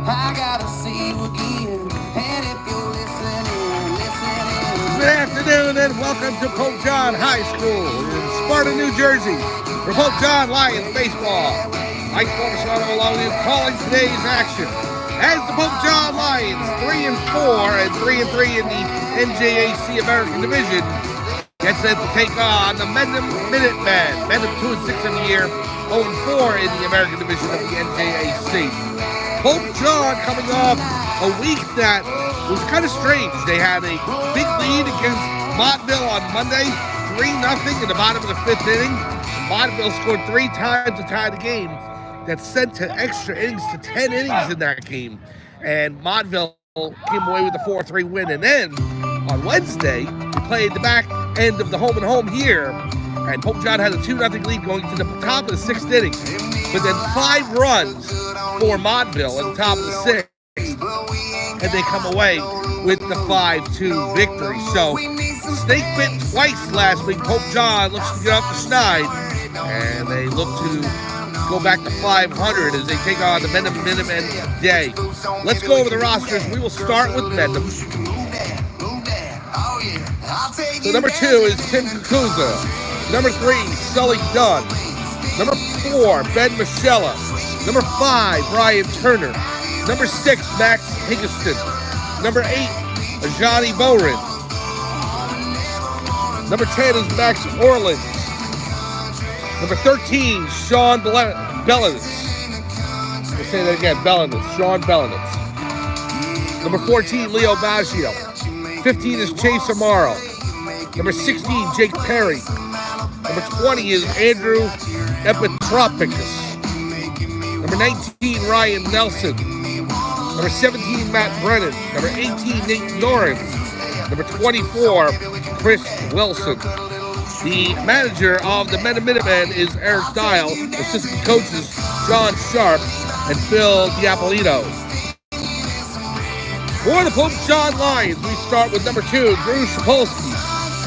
I gotta see you again. And if you're listening, Good afternoon and welcome to Pope John High School in Sparta, New Jersey for Pope John Lions baseball. Mike Formisano along with you calling today's action as the Pope John Lions 3-4 and 3-3 in the NJAC American Division gets set to take on the Mendham Minutemen. Mendham 2-6 in the year, 0-4 in the American Division of the NJAC. Pope John coming off a week that was kind of strange. They had a big lead against Montville on Monday, 3-0 in the bottom of the fifth inning. Montville scored 3 times to tie the game. That sent to extra innings to 10 innings in that game. And Montville came away with a 4-3 win. And then on Wednesday, we played the back end of the home and home here. And Pope John had a 2-0 lead going to the top of the sixth inning. But then 5 runs for Montville at the top of the sixth. And they come away with the 5-2 victory. So, snake bit twice last week. Pope John looks to get off the schneid. And they look to go back to 500 as they take on the Mendham Minutemen today. Let's go over the rosters. We will start with Mendham. So number 2 is Tim Kukuza. Number 3, Sully Dunn. Number 4, Ben Michella. Number 5, Ryan Turner. Number 6, Max Higginson. Number 8, Johnny Boren. Number 10 is Max Orland. Number 13, Sean Bellinitz. I'll say that again, Bellinitz. Sean Bellinitz. Number 14, Leo Maggio. 15 is Chase Amaro. Number 16, Jake Perry. Number 20 is Andrew Epitropicus. Number 19, Ryan Nelson. Number 17, Matt Brennan. Number 18, Nate Noren. Number 24, Chris Wilson. The manager of the Mendham Minutemen is Eric Dial. Assistant coaches John Sharp and Phil Diapolito. For the Pope John Lions, we start with number 2, Drew Sapolsky.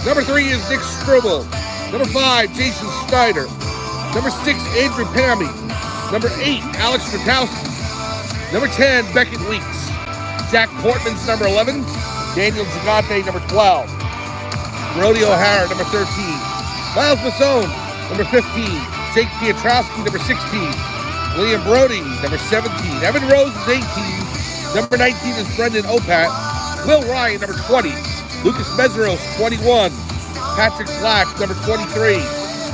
Number 3 is Nick Strubel. Number 5, Jason Snyder. Number 6, Andrew Pammy. Number 8, Alex Stratowski. Number 10, Beckett Weeks. Jack Portman's number 11. Daniel Gigante, number 12. Brody O'Hara, number 13. Miles Massone, number 15. Jake Pietrowski, number 16. William Brody, number 17. Evan Rose is 18. Number 19 is Brendan Opat. Will Ryan, number 20. Lucas Mesros, 21. Patrick Black, number 23.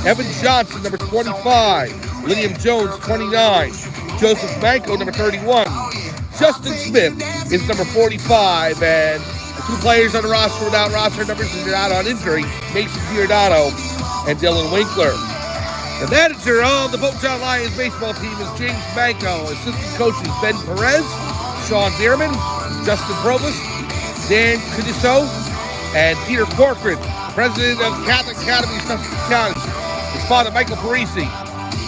Evan Johnson, number 25. William Jones, 29. Joseph Manco, number 31. Justin Smith is number 45. And the 2 players on the roster without roster numbers and out on injury, Mason Giordano and Dylan Winkler. The manager of the Pope John Lions baseball team is James Manco. Assistant coaches Ben Perez, Sean Dearman, Justin Provost, Dan Cudiso, and Peter Corcoran, president of Catholic Academy of Sussex County. His father, Michael Parisi.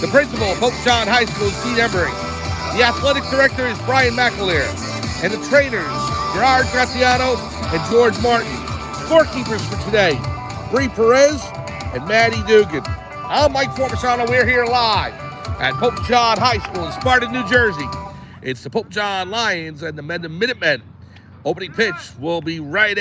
The principal of Pope John High School is Dean Emery. The athletic director is Brian McAleer. And the trainers, Gerard Graziano and George Martin. Scorekeepers for today, Bree Perez and Maddie Dugan. I'm Mike Formisano. We're here live at Pope John High School in Sparta, New Jersey. It's the Pope John Lions and the Mendham Minutemen. Opening pitch will be right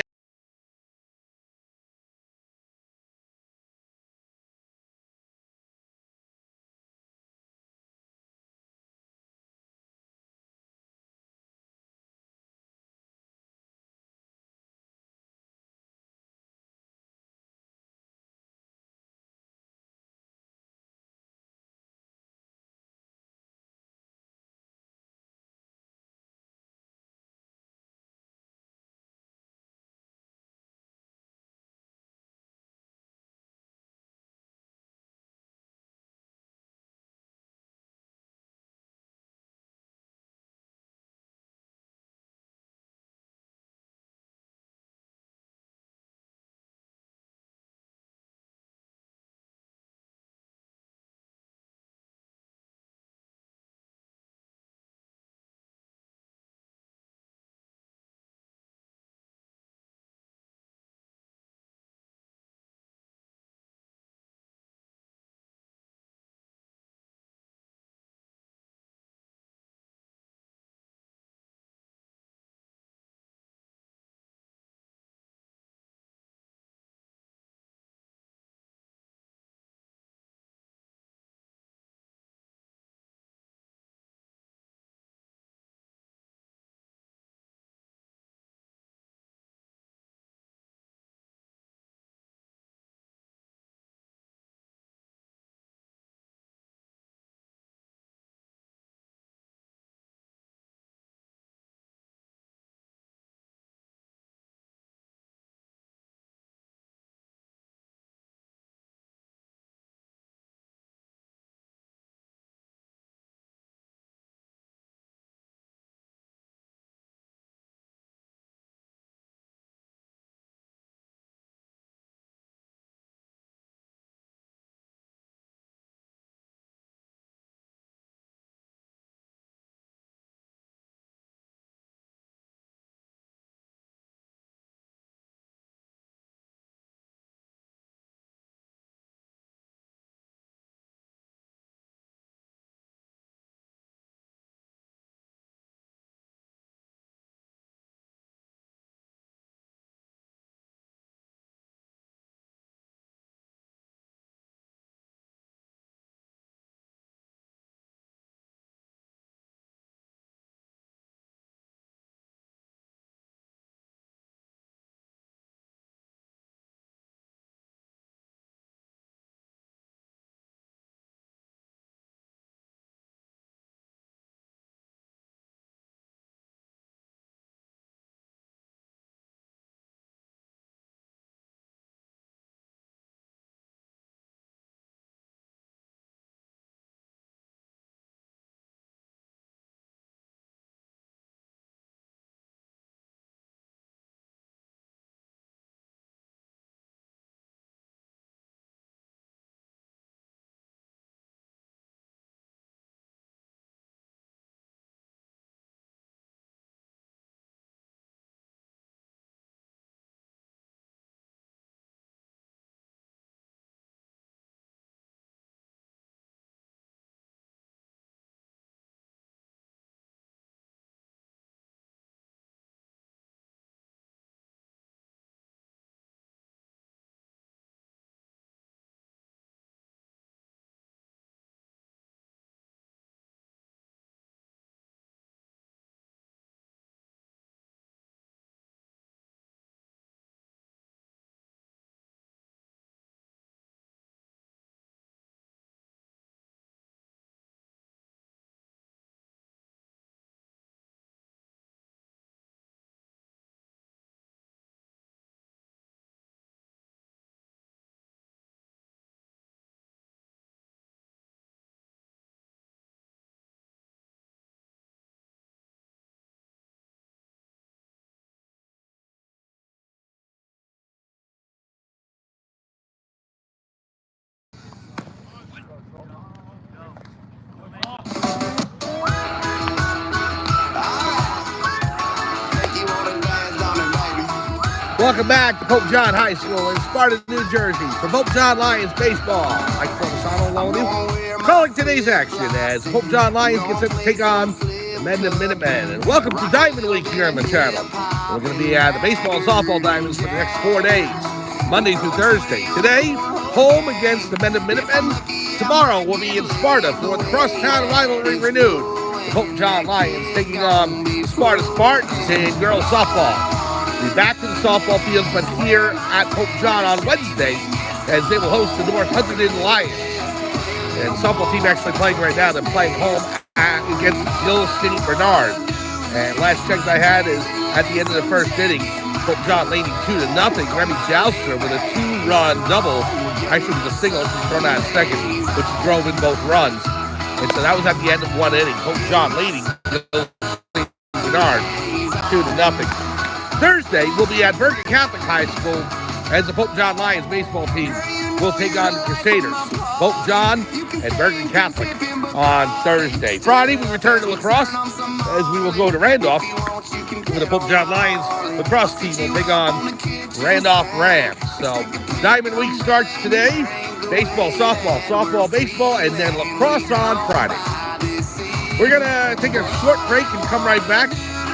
Welcome back to Pope John High School in Sparta, New Jersey for Pope John Lions baseball. Mike Formasano along with you. Calling today's action as Pope John Lions gets set to take on the Mendham Minutemen. And welcome to Diamond Week here on the channel. We're going to be at the baseball and softball diamonds for the next 4 days, Monday through Thursday. Today, home against the Mendham Minutemen. Tomorrow, we'll be in Sparta for the crosstown rivalry renewed. The Pope John Lions taking on Sparta Spartans in girls softball. We'll be back to the softball fields, but here at Pope John on Wednesday, as they will host the North Hunterdon Lions. And the softball team actually playing right now. They're playing home against Hill City Bernard. And last check I had is at the end of the first inning, Pope John leading 2-0. Remy Jouster with a 2-run double. Actually, it was a single that was thrown out in second, which drove in both runs. And so that was at the end of 1 inning. Pope John leading Hill City Bernard 2-0. Thursday, we'll be at Bergen Catholic High School as the Pope John Lions baseball team will take on the Crusaders. Pope John and Bergen Catholic on Thursday. Friday, we return to lacrosse as we will go to Randolph for the Pope John Lions lacrosse team will take on Randolph Rams. So, Diamond Week starts today. Baseball, softball, baseball, and then lacrosse on Friday. We're going to take a short break and come right back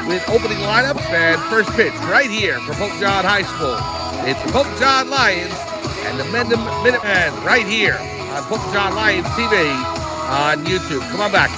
with opening lineups and first pitch right here for Pope John High School. It's the Pope John Lions and the Mendham Minutemen right here on Pope John Lions TV on YouTube. Come on back.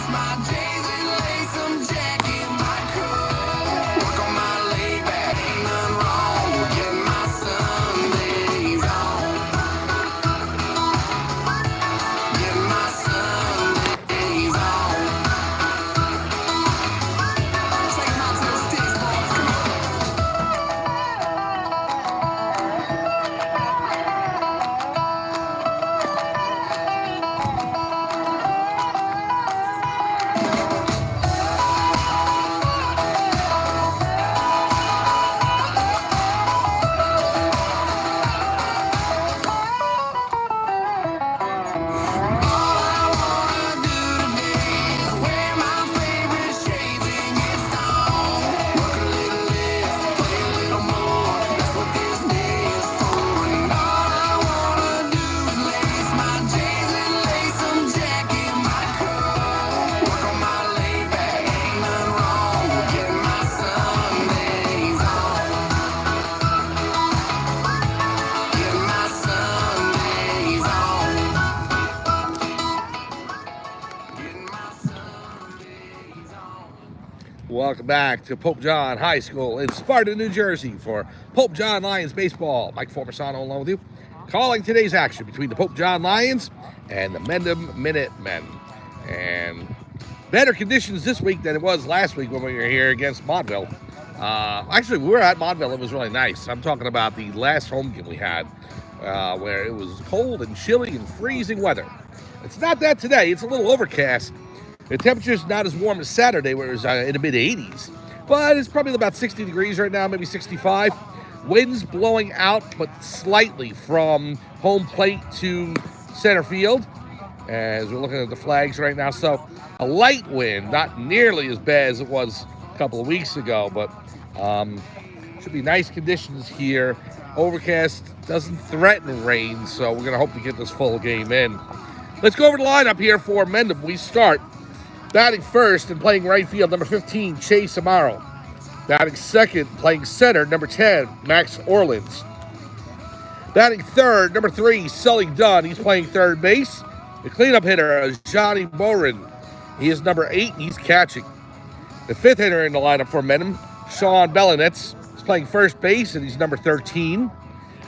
Welcome back to Pope John High School in Sparta, New Jersey for Pope John Lions baseball. Mike Formasano along with you. Calling today's action between the Pope John Lions and the Mendham Minutemen. And better conditions this week than it was last week when we were here against Montville. Actually, we were at Montville. It was really nice. I'm talking about the last home game we had where it was cold and chilly and freezing weather. It's not that today. It's a little overcast. The temperature's not as warm as Saturday, where it was in the mid-80s. But it's probably about 60 degrees right now, maybe 65. Winds blowing out, but slightly from home plate to center field. As we're looking at the flags right now. So a light wind, not nearly as bad as it was a couple of weeks ago. But should be nice conditions here. Overcast doesn't threaten rain, so we're going to hope to get this full game in. Let's go over the lineup here for Mendham. We start batting first and playing right field, number 15, Chase Amaro. Batting second, playing center, number 10, Max Orleans. Batting third, number 3, Sully Dunn. He's playing third base. The cleanup hitter is Johnny Boren. He is number 8, and he's catching. The fifth hitter in the lineup for Mendham, Sean Bellinetz. He's playing first base, and he's number 13.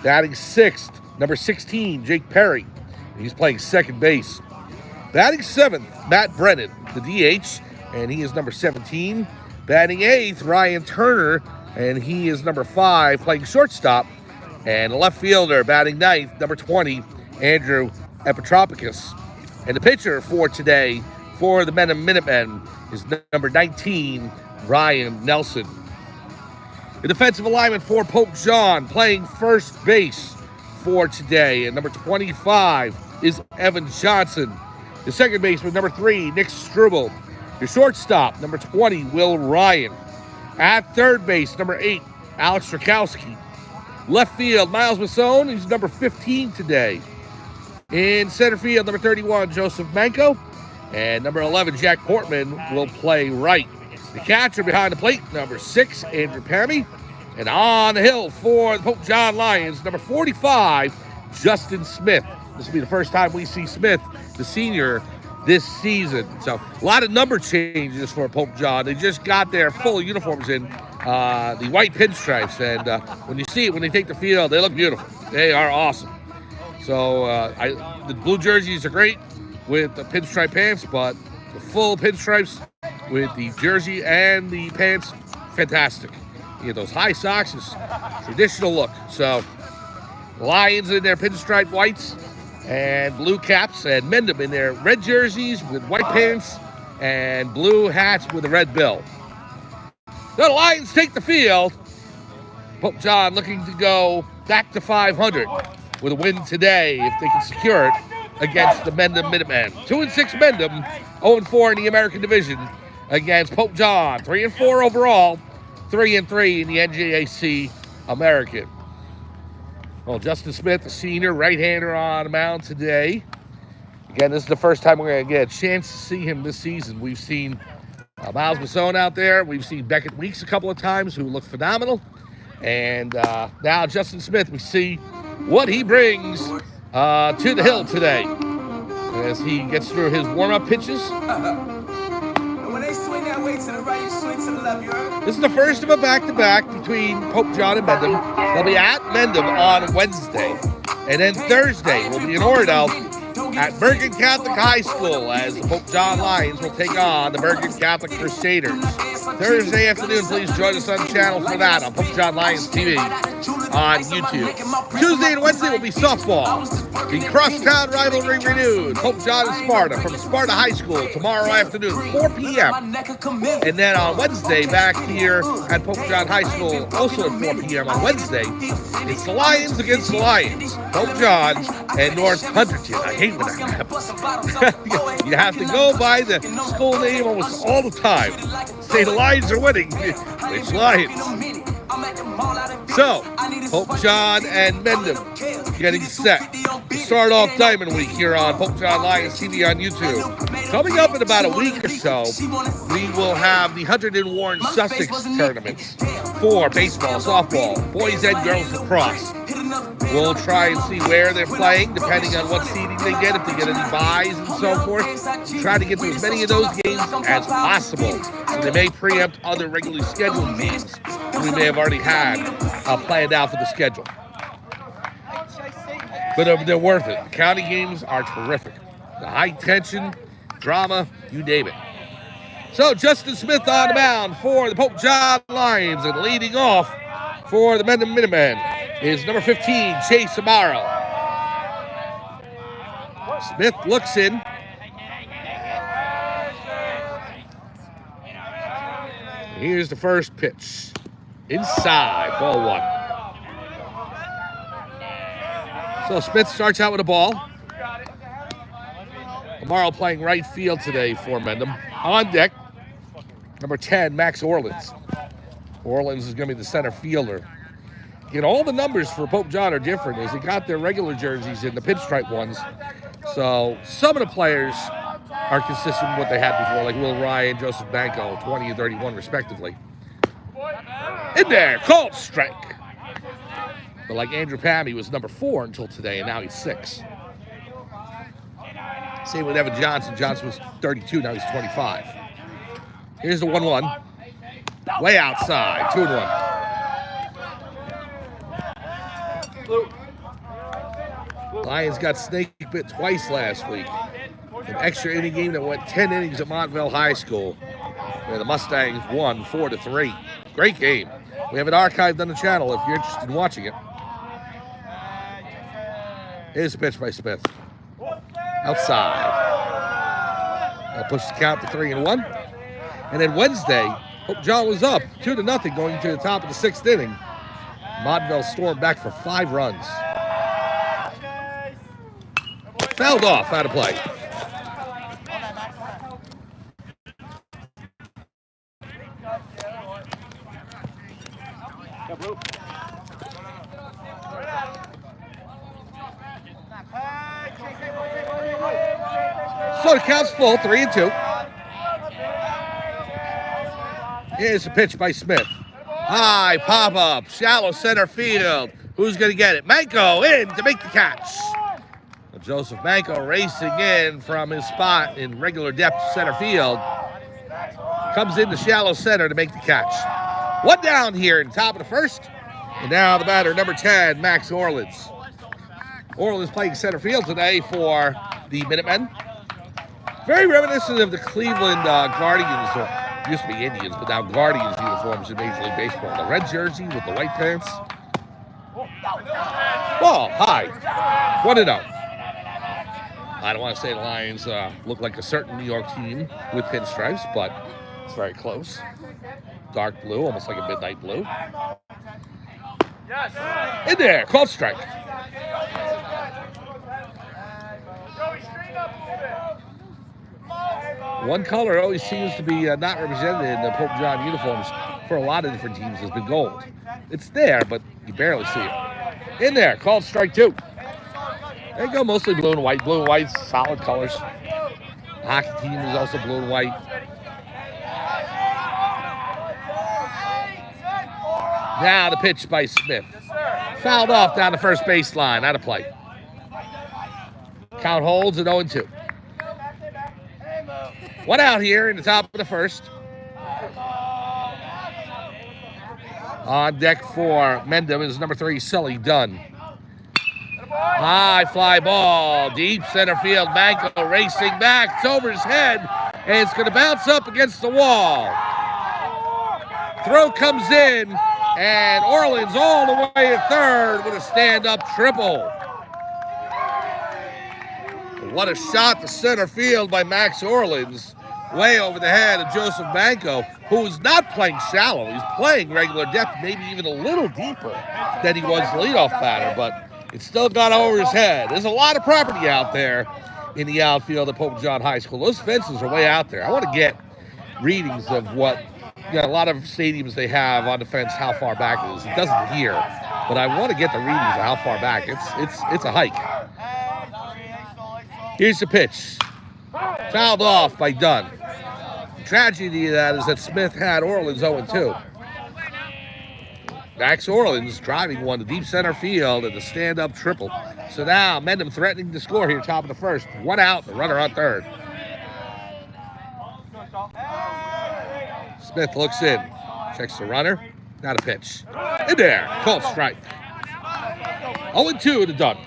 Batting sixth, number 16, Jake Perry. He's playing second base. Batting seventh, Matt Brennan, the DH, and he is number 17. Batting eighth, Ryan Turner, and he is number 5, playing shortstop. And left fielder, batting ninth, number 20, Andrew Epitropoulos. And the pitcher for today for the Mendham Minutemen is number 19, Ryan Nelson. The defensive alignment for Pope John, playing first base for today, and number 25 is Evan Johnson. The second baseman, number 3, Nick Struble. The shortstop, number 20, Will Ryan. At third base, number 8, Alex Rakowski. Left field, Miles Masson. He's number 15 today. In center field, number 31, Joseph Manko. And number 11, Jack Portman, will play right. The catcher behind the plate, number 6, Andrew Pammy. And on the hill for the Pope John Lions, number 45, Justin Smith. This will be the first time we see Smith, the senior, this season. So a lot of number changes for Pope John. They just got their full uniforms in, the white pinstripes. And when you see it, when they take the field, they look beautiful. They are awesome. So the blue jerseys are great with the pinstripe pants, but the full pinstripes with the jersey and the pants, fantastic. You get those high socks, it's traditional look. So Lions in their pinstripe whites and blue caps, and Mendham in their red jerseys with white pants and blue hats with a red bill. The Lions take the field. Pope John looking to go back to 500 with a win today if they can secure it against the Mendham Minutemen. 2-6 Mendham, 0-4 in the American Division against Pope John. 3-4 overall, 3-3 in the NJAC American. Well, Justin Smith, the senior right-hander on the mound today. Again, this is the first time we're going to get a chance to see him this season. We've seen Miles Masson out there. We've seen Beckett Weeks a couple of times, who look phenomenal. And now Justin Smith, we see what he brings to the hill today as he gets through his warm-up pitches. This is the first of a back-to-back between Pope John and Mendham. They'll be at Mendham on Wednesday. And then Thursday will be in Oradell at Bergen Catholic High School as the Pope John Lions will take on the Bergen Catholic Crusaders. Thursday afternoon, please join us on the channel for that on Pope John Lions TV on YouTube. Tuesday and Wednesday will be softball. The crosstown rivalry renewed. Pope John and Sparta from Sparta High School tomorrow afternoon, 4 p.m. And then on Wednesday, back here at Pope John High School, also at 4 p.m. on Wednesday, it's the Lions against the Lions. Pope John and North Hunterton. I hate when that happens. You have to go by the school name almost all the time. Say the Lions are winning. Which Lions? So, Pope John and Mendham getting set to start off Diamond Week here on Pope John Lions TV on YouTube. Coming up in about a week or so, we will have the Hunter and Warren Sussex tournaments for baseball, softball, boys and girls lacrosse. We'll try and see where they're playing, depending on what seeding they get, if they get any buys and so forth. Try to get to as many of those games as possible. So they may preempt other regularly scheduled games we may have already had planned out for the schedule. But they're worth it. The county games are terrific. The high tension, drama, you name it. So Justin Smith on the mound for the Pope John Lions, and leading off for the Mendham Minutemen is number 15, Chase Amaro. Smith looks in. Here's the first pitch. Inside, ball one. So Smith starts out with a ball. Amaro playing right field today for Mendham. On deck, number 10, Max Orleans. Orleans is going to be the center fielder. Again, all the numbers for Pope John are different as they got their regular jerseys in the pinstripe ones. So some of the players are consistent with what they had before, like Will Ryan, Joseph Banco, 20 and 31 respectively. In there, called strike. But like Andrew Pam, he was number 4 until today, and now he's 6. Same with Evan Johnson. Johnson was 32, now he's 25. Here's the 1-1. Way outside, 2-1. Lions got snake bit twice last week. An extra inning game that went 10 innings at Montville High School, where the Mustangs won 4-3. Great game. We have it archived on the channel if you're interested in watching it. Here's a pitch by Smith. Outside. I'll push the count to 3-1. And then Wednesday, Pope John was up 2-0 going to the top of the 6th inning. Montville stormed back for 5 runs. Fouled off, out of play. So the count's full, 3-2. Here's a pitch by Smith. High pop-up, shallow center field. Who's going to get it? Manco in to make the catch. Joseph Manco racing in from his spot in regular depth center field. Comes into shallow center to make the catch. One down here in the top of the first. And now the batter, number 10, Max Orleans. Orleans playing center field today for the Minutemen. Very reminiscent of the Cleveland Guardians, or used to be Indians, but now Guardians uniforms in Major League Baseball. The red jersey with the white pants. Ball high. 1-0. I don't want to say the Lions look like a certain New York team with pinstripes, but it's very close. Dark blue, almost like a midnight blue. In there, called strike. One color always seems to be not represented in the Pope John uniforms for a lot of different teams has been gold. It's there, but you barely see it. In there, called strike 2. They go mostly blue and white. Blue and white, solid colors. The hockey team is also blue and white. Now the pitch by Smith. Fouled off down the first baseline. Out of play. Count holds at 0-2. One out here in the top of the first. On deck for Mendham is number 3, Sully Dunn. High fly ball, deep center field. Manco racing back. It's over his head, and it's going to bounce up against the wall. Throw comes in, and Orleans all the way at third with a stand-up triple. What a shot to center field by Max Orleans. Way over the head of Joseph Manco, who is not playing shallow. He's playing regular depth, maybe even a little deeper than he was leadoff batter, but it still got over his head. There's a lot of property out there in the outfield at Pope John High School. Those fences are way out there. I want to get readings of what, a lot of stadiums they have on the fence, how far back it is. It doesn't here, but I want to get the readings of how far back. It's a hike. Here's the pitch. Fouled off by Dunn. The tragedy of that is that Smith had Orleans 0-2. Max Orleans driving one to deep center field at the stand-up triple. So now Mendham threatening to score here, top of the first. One out, the runner on third. Smith looks in, checks the runner. Not a pitch. In there, called strike. 0-2 to Dunn.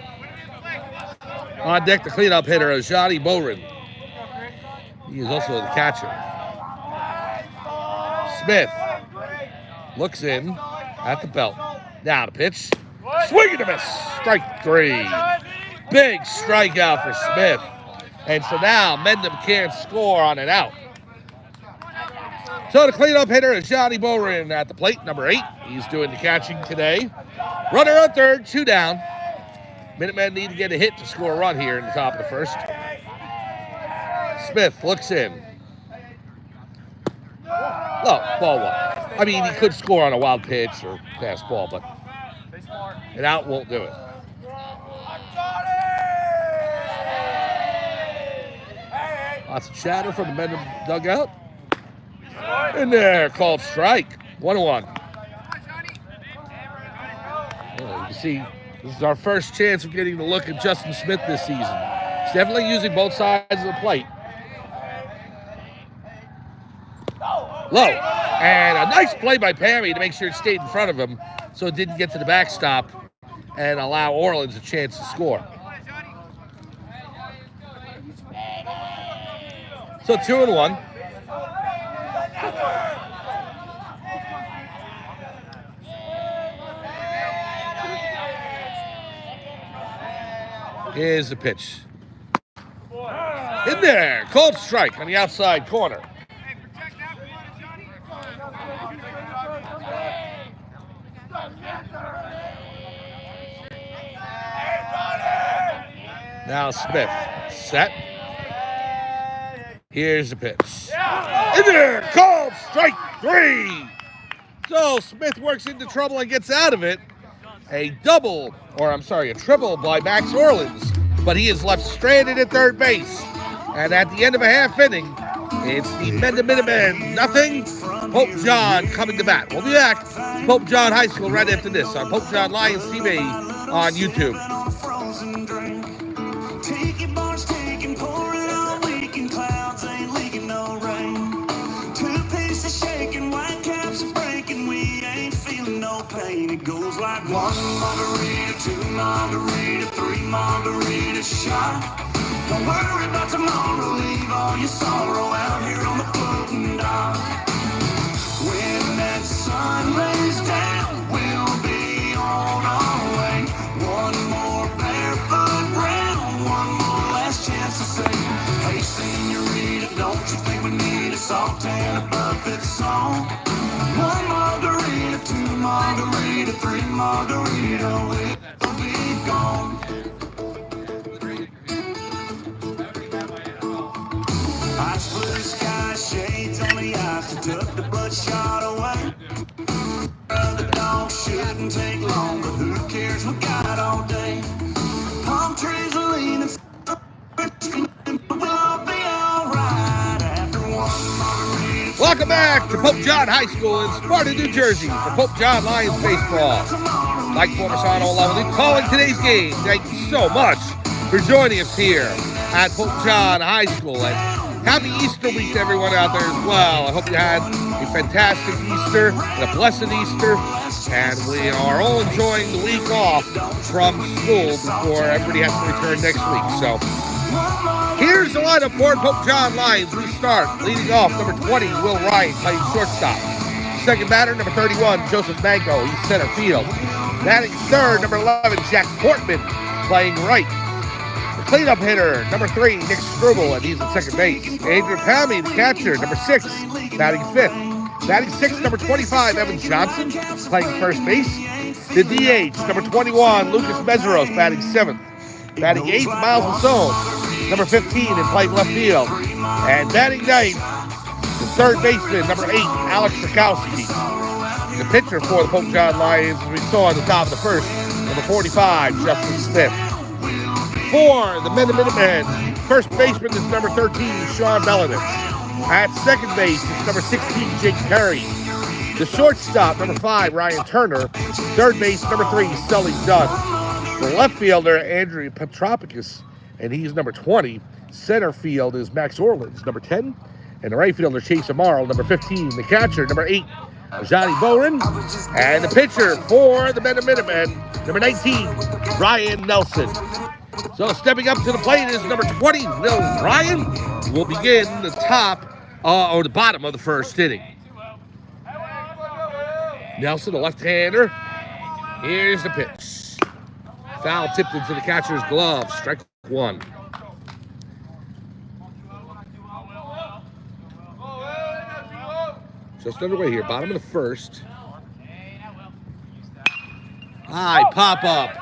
On deck, the cleanup hitter is Johnny Boren. He is also the catcher. Smith looks in at the belt. Now the pitch. Swing and a miss. Strike 3. Big strikeout for Smith. And so now Mendham can't score on an out. So the cleanup hitter is Johnny Boren at the plate, number 8. He's doing the catching today. Runner on third, 2 down. Minutemen need to get a hit to score a run here in the top of the first. Smith looks in. Well, ball 1. I mean, he could score on a wild pitch or pass ball, but an out won't do it. Lots of chatter from the Mendham dugout. In there, called strike. 1-1. Well, you can see this is our first chance of getting a look at Justin Smith this season. He's definitely using both sides of the plate. Low. And a nice play by Pammy to make sure it stayed in front of him so it didn't get to the backstop and allow Orleans a chance to score. So 2-1. Here's the pitch. In there, called strike on the outside corner. Now Smith, set. Here's the pitch. In there, called strike 3. So Smith works into trouble and gets out of it. A triple by Max Orleans, but he is left stranded at third base. And at the end of a half inning, it's the Mendham Minutemen, nothing. Pope John coming to bat. We'll be back to Pope John High School right after this on Pope John Lions TV on YouTube. It goes like 1 margarita, 2 margarita, 3 margarita shot. Don't worry about tomorrow, leave all your sorrow out here on the floating dock. When that sun lays down, we'll be on our way. One more barefoot round, one more last chance to say, hey senorita, don't you think we need a salt and a buffet song? 1 margarita, 2 margarita, 3 margarita, we'll be gone. Ice blue sky, shades on the ice to tuck the bloodshot away. The dog shouldn't take long, but who cares, we got all day. Palm trees are leaning, we'll all be alright after 1 margarita. Welcome back to Pope John High School in Sparta, New Jersey for Pope John Lions Baseball. Mike Formasano along with you calling today's game. Thank you so much for joining us here at Pope John High School. And happy Easter week to everyone out there as well. I hope you had a fantastic Easter and a blessed Easter. And we are all enjoying the week off from school before everybody has to return next week. So here's the lineup for Pope John Lions. We start leading off number 20, Will Ryan, playing shortstop. Second batter, number 31, Joseph Manco, he's center field. Batting third, number 11, Jack Portman, playing right. The cleanup hitter, number 3, Nick Struble, and he's at second base. Andrew Palmy, the catcher, number 6, batting fifth. Batting sixth, number 25, Evan Johnson, playing first base. The DH, number 21, Lucas Meseros, batting seventh. Batting eighth, Miles Masson, number 15, and playing left field. And batting ninth, the third baseman, number 8, Alex Strakowski. The pitcher for the Pope John Lions, as we saw at the top of the first, number 45, Justin Smith. For the Mendham Minutemen, first baseman is number 13, Sean Bellinus. At second base, it's number 16, Jake Perry. The shortstop, number 5, Ryan Turner. Third base, number 3, Sully Dunn. The left fielder, Andrew Petropoulos, and he's number 20. Center field is Max Orleans, number 10. And the right fielder, Chase Amaro, number 15. The catcher, number 8, Johnny Bowen. And the pitcher for the Mendham Minutemen, number 19, Ryan Nelson. So stepping up to the plate is number 20, Will Ryan. Will begin the top or the bottom of the first inning. Nelson, a left-hander. Here's the pitch. Foul tipped into the catcher's glove. Strike one. Just underway here. Bottom of the first. High pop-up.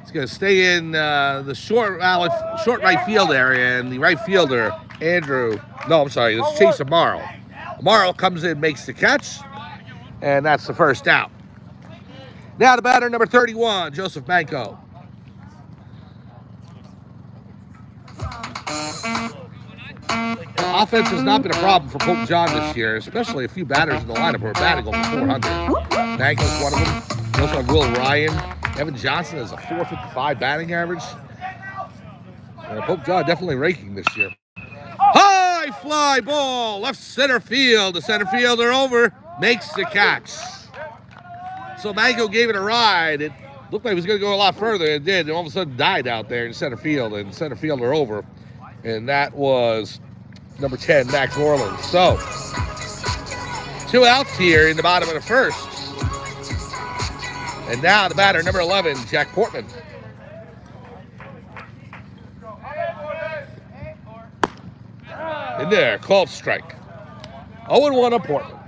It's going to stay in the short right field area, and the right fielder, it's Chase Amaro. Amaro comes in, makes the catch, and that's the first out. Now the batter, number 31, Joseph Manco. Offense has not been a problem for Pope John this year, especially a few batters in the lineup who are batting over 400. Manco's one of them. We also have Will Ryan. Evan Johnson has a 455 batting average. Pope John definitely raking this year. High fly ball, left center field. The center fielder over, makes the catch. So Manco gave it a ride. It looked like it was going to go a lot further. It did. And all of a sudden died out there in center field, and center fielder over. And that was number 10, Max Orleans. So 2 outs here in the bottom of the first. And now the batter, number 11, Jack Portman. In there, called strike. 0-1 on Portman.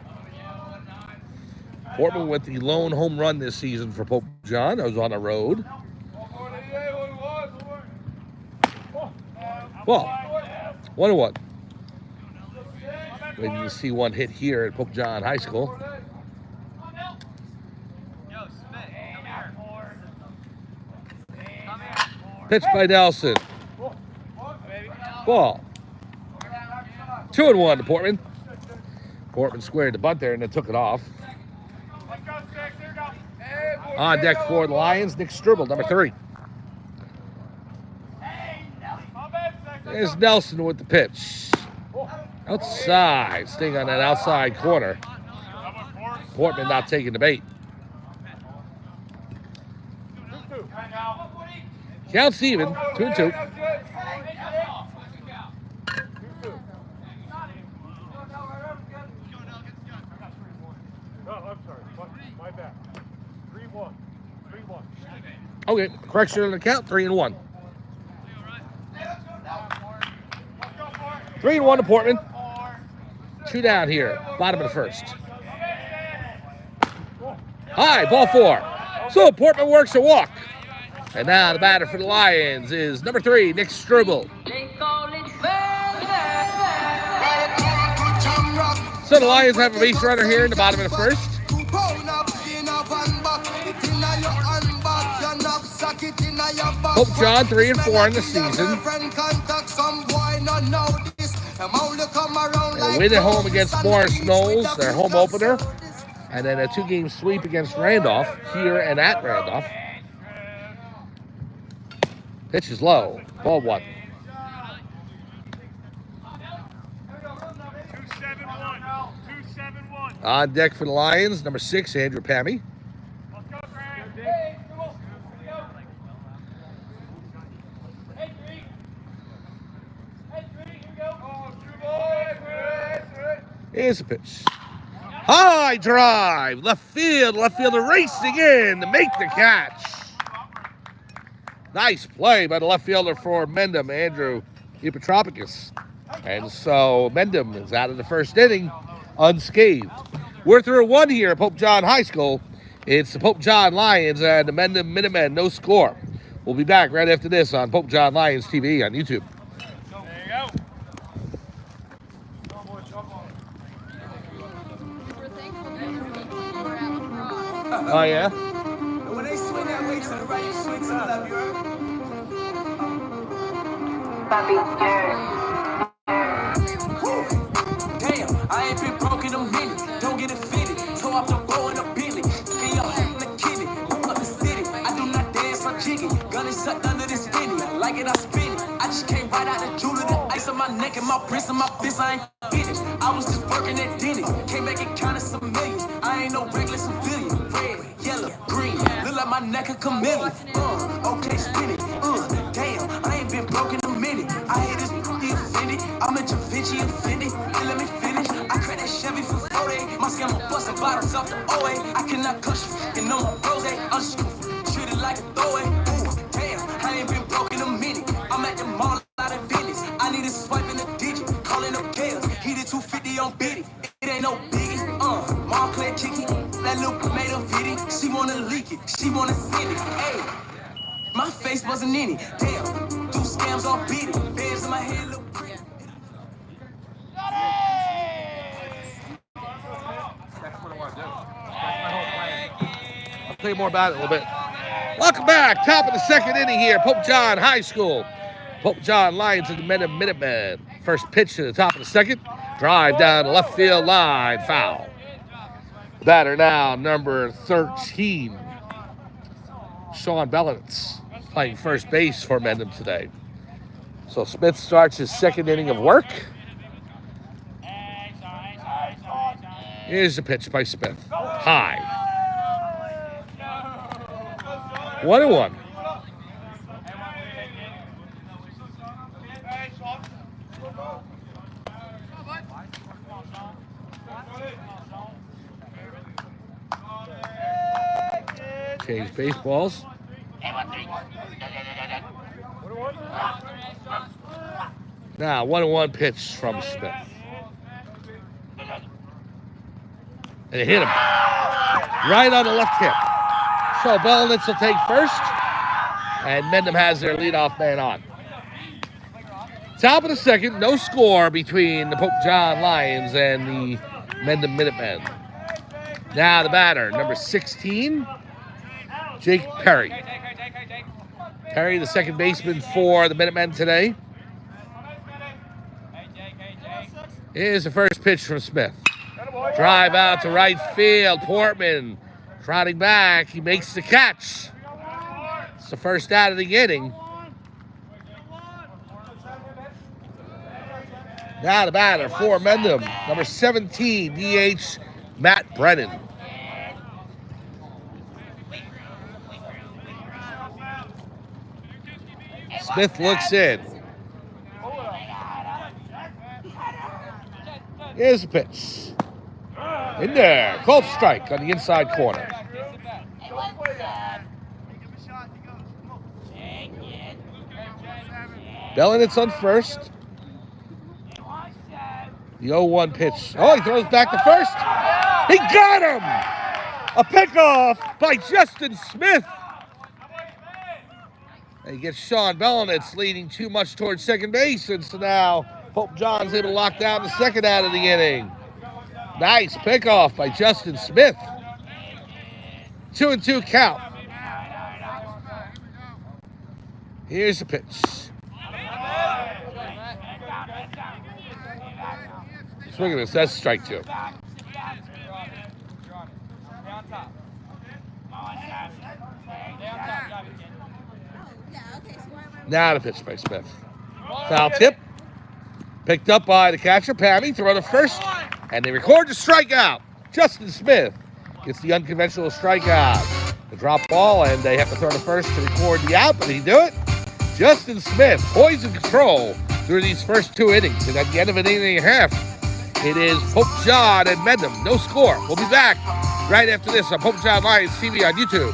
Portman with the lone home run this season for Pope John. I was on the road. Well, 1-1. Waiting to see one hit here at Pope John High School. Pitch by Nelson. Ball. 2-1 to Portman. Portman squared the bunt there and then took it off. On deck for the Lions, Nick Struble, number 3. There's Nelson with the pitch. Outside, staying on that outside corner. Portman not taking the bait. Counts even, 2-2. Okay, correction on the count, 3-1. 3-1 to Portman. 2 down here, bottom of the first. High, ball 4. So Portman works a walk. And now the batter for the Lions is number 3, Nick Struble. So the Lions have a base runner here in the bottom of the first. Pope John 3-4 in the season. They win at home against Morris Knowles, their home opener. And then a 2-game sweep against Randolph, here and at Randolph. Pitch is low, ball 1. 2-7-1. On deck for the Lions, number 6, Andrew Pammy. Here's the pitch. High drive, left fielder racing in to make the catch. Nice play by the left fielder for Mendham, Andrew Epitropoulos. And so Mendham is out of the first inning unscathed. We're through 1 here at Pope John High School. It's the Pope John Lions and the Mendham Minutemen, no score. We'll be back right after this on Pope John Lions TV on YouTube. There you go. Oh, yeah? When they swing that way to the right, you swing to the left, you heard? Damn, I ain't been broke in a minute. Don't get it fitted. Toe off the row in a Billy. Get your hat in the kitty. Pull up the city. I do not dance or jiggy. Gun is tucked under this skinny. I like it, I spin it. I just came right out the jewelry. The ice on my neck and my wrist and my fist. I ain't get it. I was just working at Denny's. Came back and counted some millions. I ain't no regular civilian. Red, yellow, green. Look like my neck a chameleon. Okay, spin it. Damn, I ain't been broke in a minute. I hate this offended. I'm at Da Vinci offended. And let me finish. I cracked that Chevy for 40. My scammer busting bottles off the OA. I cannot cut you. And no more rose. I'm just treated like a throwaway. Damn, I ain't been broke in a minute. I'm at the mall out of business. I need a swipe in the digit. Calling up chaos. He did 250 on Biddy. It ain't no biggie. Montclair Chicky. That little made a video. She wanna leak it. She wanna send it. Hey, my face wasn't in it. Damn, do scams on beat it. Bands in my head look pretty. I'll tell you more about it in a little bit. Welcome back. Top of the second inning here, Pope John High School. Pope John Lions and the Mendham Minutemen. First pitch to the top of the second. Drive down the left field line. Foul. Batter now, number 13. Sean Bellinitz playing first base for Mendham today. So Smith starts his second inning of work. Here's the pitch by Smith. High. 1-1. Change baseballs. Now, 1-1 pitch from Smith. And it hit him right on the left hip. So Bellinitz will take first, and Mendham has their leadoff man on. Top of the second, no score between the Pope John Lions and the Mendham Minutemen. Now the batter, number 16, Jake Perry. Perry, the second baseman for the Minutemen today. Here's the first pitch from Smith. Drive out to right field. Portman trotting back. He makes the catch. It's the first out of the inning. Now the batter for Mendham, number 17, DH Matt Brennan. Smith looks in. Here's the pitch. In there. Called strike on the inside corner. Bellinet's on first. The 0-1 pitch. Oh, he throws back to first. He got him! A pickoff by Justin Smith. And he gets Sean Bellinet's leading too much towards second base, and so now Pope John's able to lock down the second out of the inning. Nice pickoff by Justin Smith. 2-2 count. Here's the pitch. Swing at this, that's strike two. Now the pitch by Smith. Foul tip. Picked up by the catcher, Pammy. Throw to first, and they record the strikeout. Justin Smith gets the unconventional strikeout. The drop ball, and they have to throw to first to record the out, but he do it. Justin Smith, poise and control through these first two innings, and at the end of an inning and a half, it is Pope John and Mendham. No score. We'll be back right after this on Pope John Lions TV on YouTube.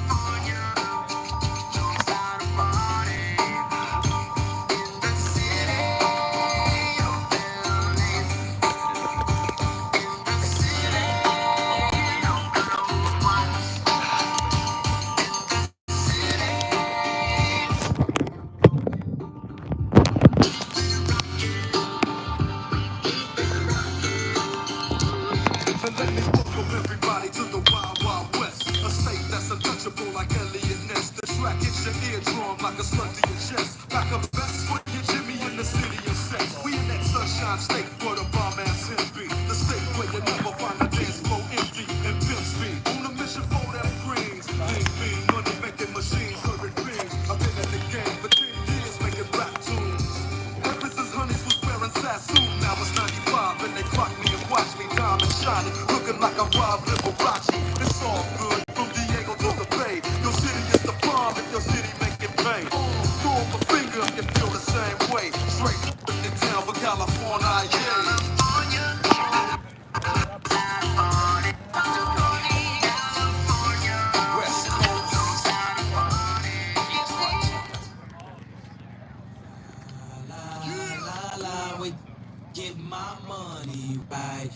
Get my money right.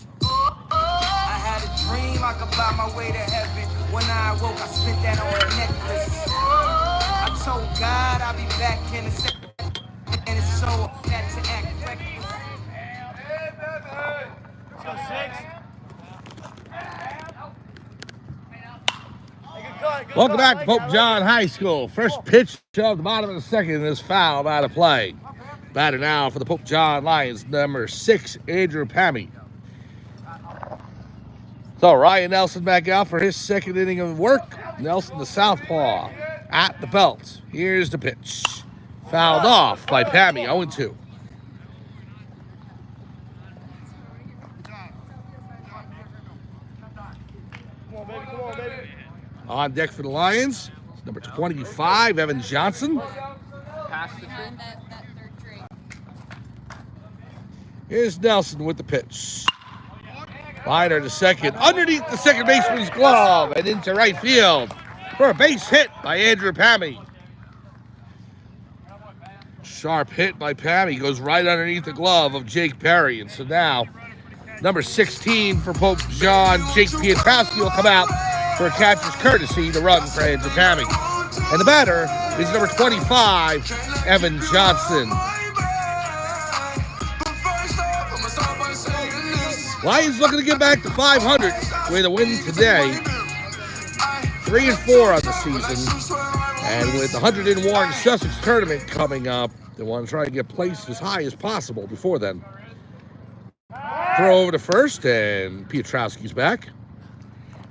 I had a dream I could buy my way to heaven. When I awoke, I spent that on a necklace. I told God I'll be back in a second, and it's so that to act reckless. Welcome back to Pope John High School. First pitch of the bottom of the second is foul out of play. Batter now for the Pope John Lions, number 6, Andrew Pammy. So Ryan Nelson back out for his second inning of work. Nelson, the southpaw, at the belt. Here's the pitch. Fouled off by Pammy, 0-2. On deck for the Lions, number 25, Evan Johnson. Here's Nelson with the pitch. Liner to second, underneath the second baseman's glove and into right field for a base hit by Andrew Pammy. Sharp hit by Pammy, goes right underneath the glove of Jake Perry. And so now, number 16 for Pope John, Jake Pietrowski, will come out for a catcher's courtesy to run for Andrew Pammy. And the batter is number 25, Evan Johnson. Lions looking to get back to 500 with a win today. 3-4 on the season. And with the 101 Sussex tournament coming up, they want to try to get placed as high as possible before then. Throw over to first, and Piotrowski's back.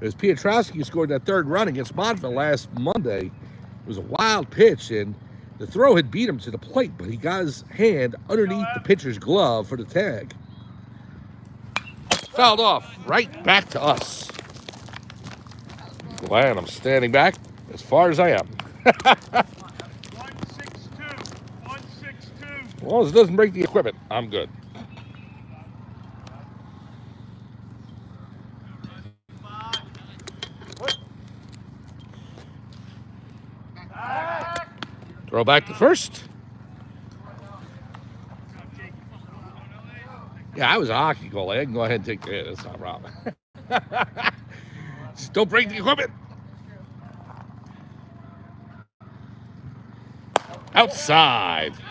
As Piotrowski scored that third run against Montville last Monday, it was a wild pitch, and the throw had beat him to the plate, but he got his hand underneath the pitcher's glove for the tag. Fouled off, right back to us. Glad I'm standing back as far as I am. 162. 162. As long as it doesn't break the equipment, I'm good. Throw back to first. Yeah, I was a hockey goalie. I can go ahead and take the hit. That's not a problem. Just don't break the equipment. Outside. 260.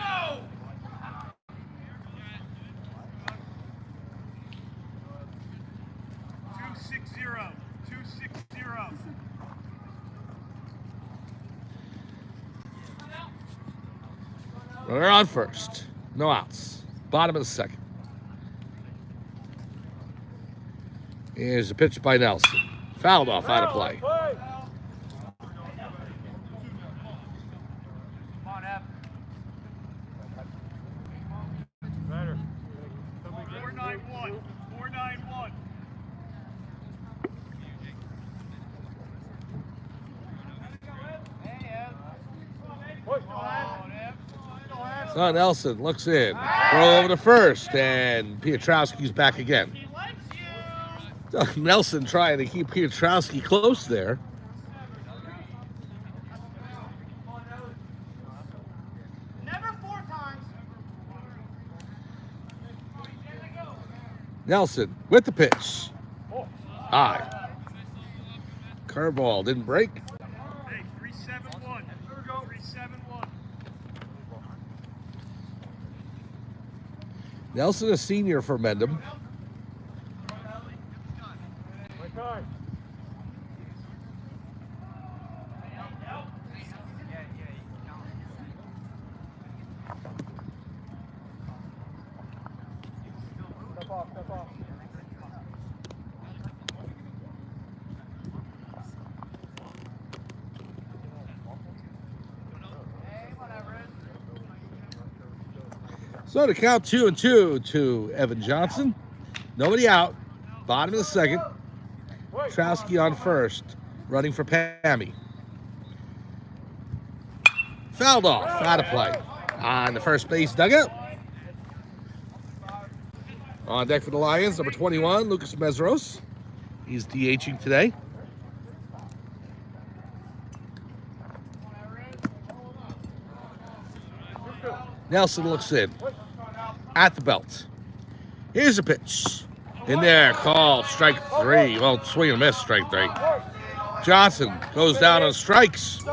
Runner on first. No outs. Bottom of the second. Here's a pitch by Nelson. Fouled off out of play. Better. 491. 491. So Nelson looks in. Throw over to first, and Piotrowski's back again. Nelson trying to keep Piotrowski close there. Never 4 times. Nelson with the pitch. High. Curveball didn't break. Hey, 371. 371. Nelson, a senior for Mendham. Step off. So to count 2-2 to Evan Johnson. Nobody out. Bottom of the second. Trowski on first. Running for Pammy. Fouled off. Out of play. On the first base dugout. On deck for the Lions, number 21, Lucas Mesros. He's DHing today. Nelson looks in. At the belt. Here's a pitch. In there, called strike 3. Well, swing and miss, strike 3. Johnson goes down on strikes.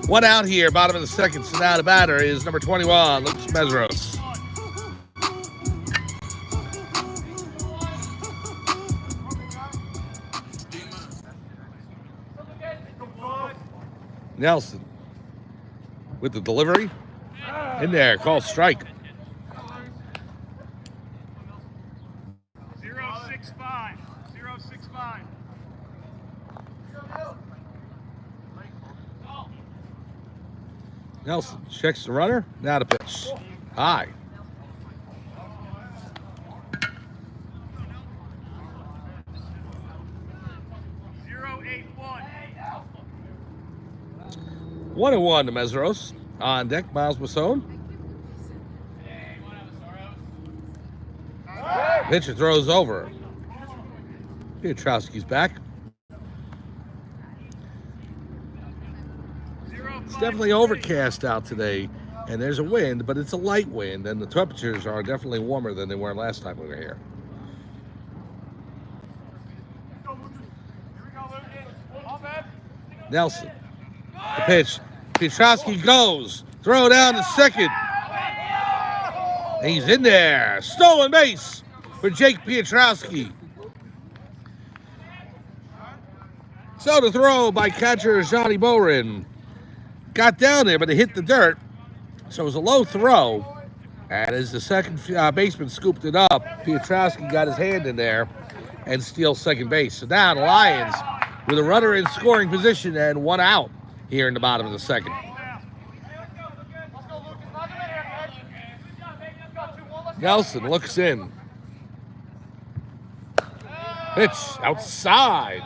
One out here, bottom of the second. So now the batter is number 21, Lucas Mesros. Nelson with the delivery. In there, called strike. 065. 065. Nelson checks the runner. Now the pitch. High. One and one to Mesros. On deck, Miles Masson. Pitcher throws over. Piotrowski's back. It's definitely overcast out today, and there's a wind, but it's a light wind, and the temperatures are definitely warmer than they were last time we were here. Nelson. The pitch. Piotrowski goes. Throw down to second. He's in there. Stolen base for Jake Piotrowski. So the throw by catcher Johnny Boren. Got down there, but it hit the dirt. So it was a low throw. And as the second baseman scooped it up, Piotrowski got his hand in there and steals second base. So now the Lions with a runner in scoring position and one out here in the bottom of the second. Nelson looks in. Pitch outside.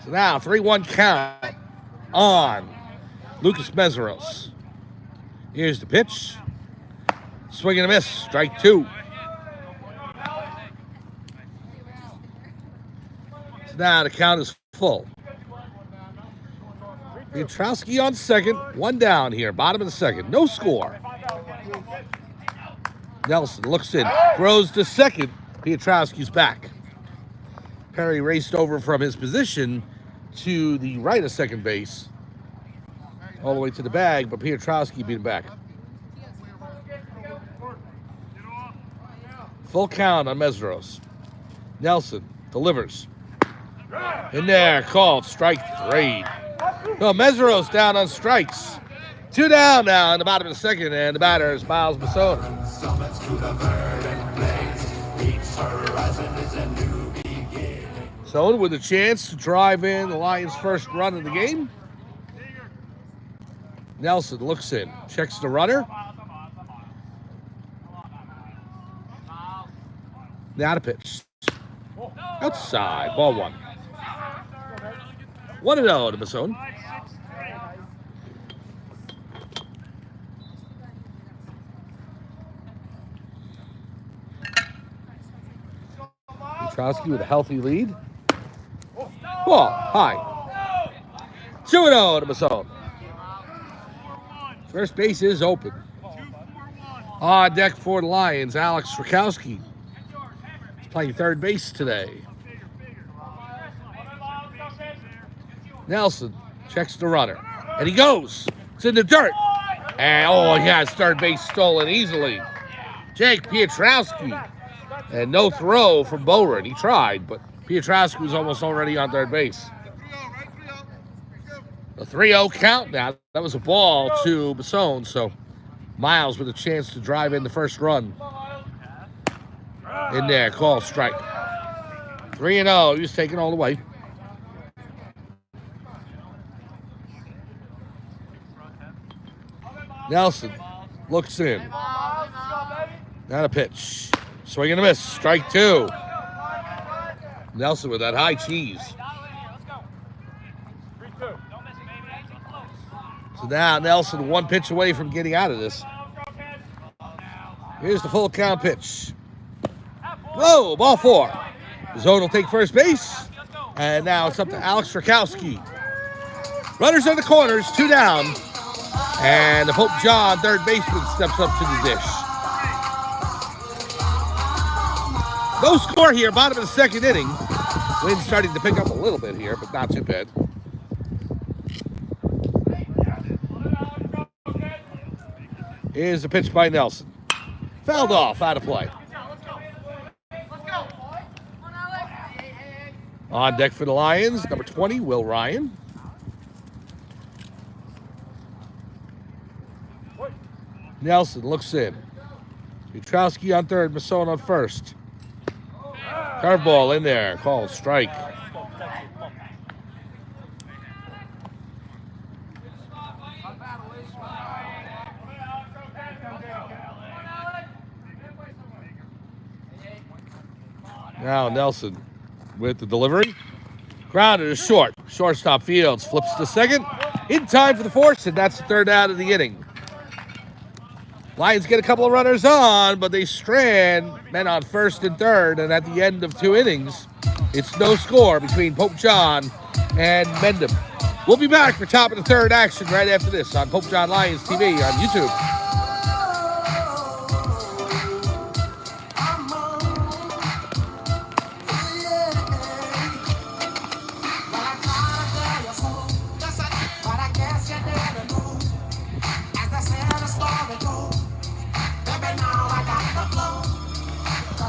So now 3-1 count on Lucas Mesros. Here's the pitch. Swing and a miss. Strike two. So now the count is full. Piotrowski on second. One down here. Bottom of the second. No score. Nelson looks in. Throws to second. Piotrowski's back. Perry raced over from his position to the right of second base, all the way to the bag, but Piotrowski beat him back. Full count on Mesros. Nelson delivers. In there, called strike three. No, Mesros down on strikes. Two down now in the bottom of the second, and the batter is Miles Masona. So with a chance to drive in the Lions' first run of the game. Nelson looks in, checks the runner. Now the pitch. Outside, ball one. 1-0 to Masson. Piotrowski with a healthy lead. Ball high. 2-0 to Masson. First base is open. On deck for the Lions, Alex Rakowski. He's playing third base today. Nelson checks the runner. And he goes. It's in the dirt. And he has third base stolen easily. Jake Piotrowski. And no throw from Bowren. He tried, but Piotrowski was almost already on third base. A 3-0 count now. That was a ball to Masson, so Miles with a chance to drive in the first run. In there, call strike. 3-0, he was taken all the way. Nelson looks in. Now a pitch. Swing and a miss. Strike two. Nelson with that high cheese. So now Nelson one pitch away from getting out of this. Here's the full count pitch. Whoa, ball four. Zone will take first base. And now it's up to Alex Rakowski. Runners in the corners, two down. And the Pope John, third baseman, steps up to the dish. No score here, bottom of the second inning. Wind's starting to pick up a little bit here, but not too bad. Here's the pitch by Nelson. Fouled off, out of play. On deck for the Lions, number 20, Will Ryan. Nelson looks in. Piotrowski on third, Masson on first. Curveball in there, called strike. Now Nelson with the delivery. Grounded is short. Shortstop Fields flips to second. In time for the fourth, and that's the third out of the inning. Lions get a couple of runners on, but they strand men on first and third, and at the end of two innings, it's no score between Pope John and Mendham. We'll be back for top of the third action right after this on Pope John Lions TV on YouTube.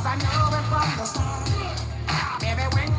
I know it from the start. Baby, when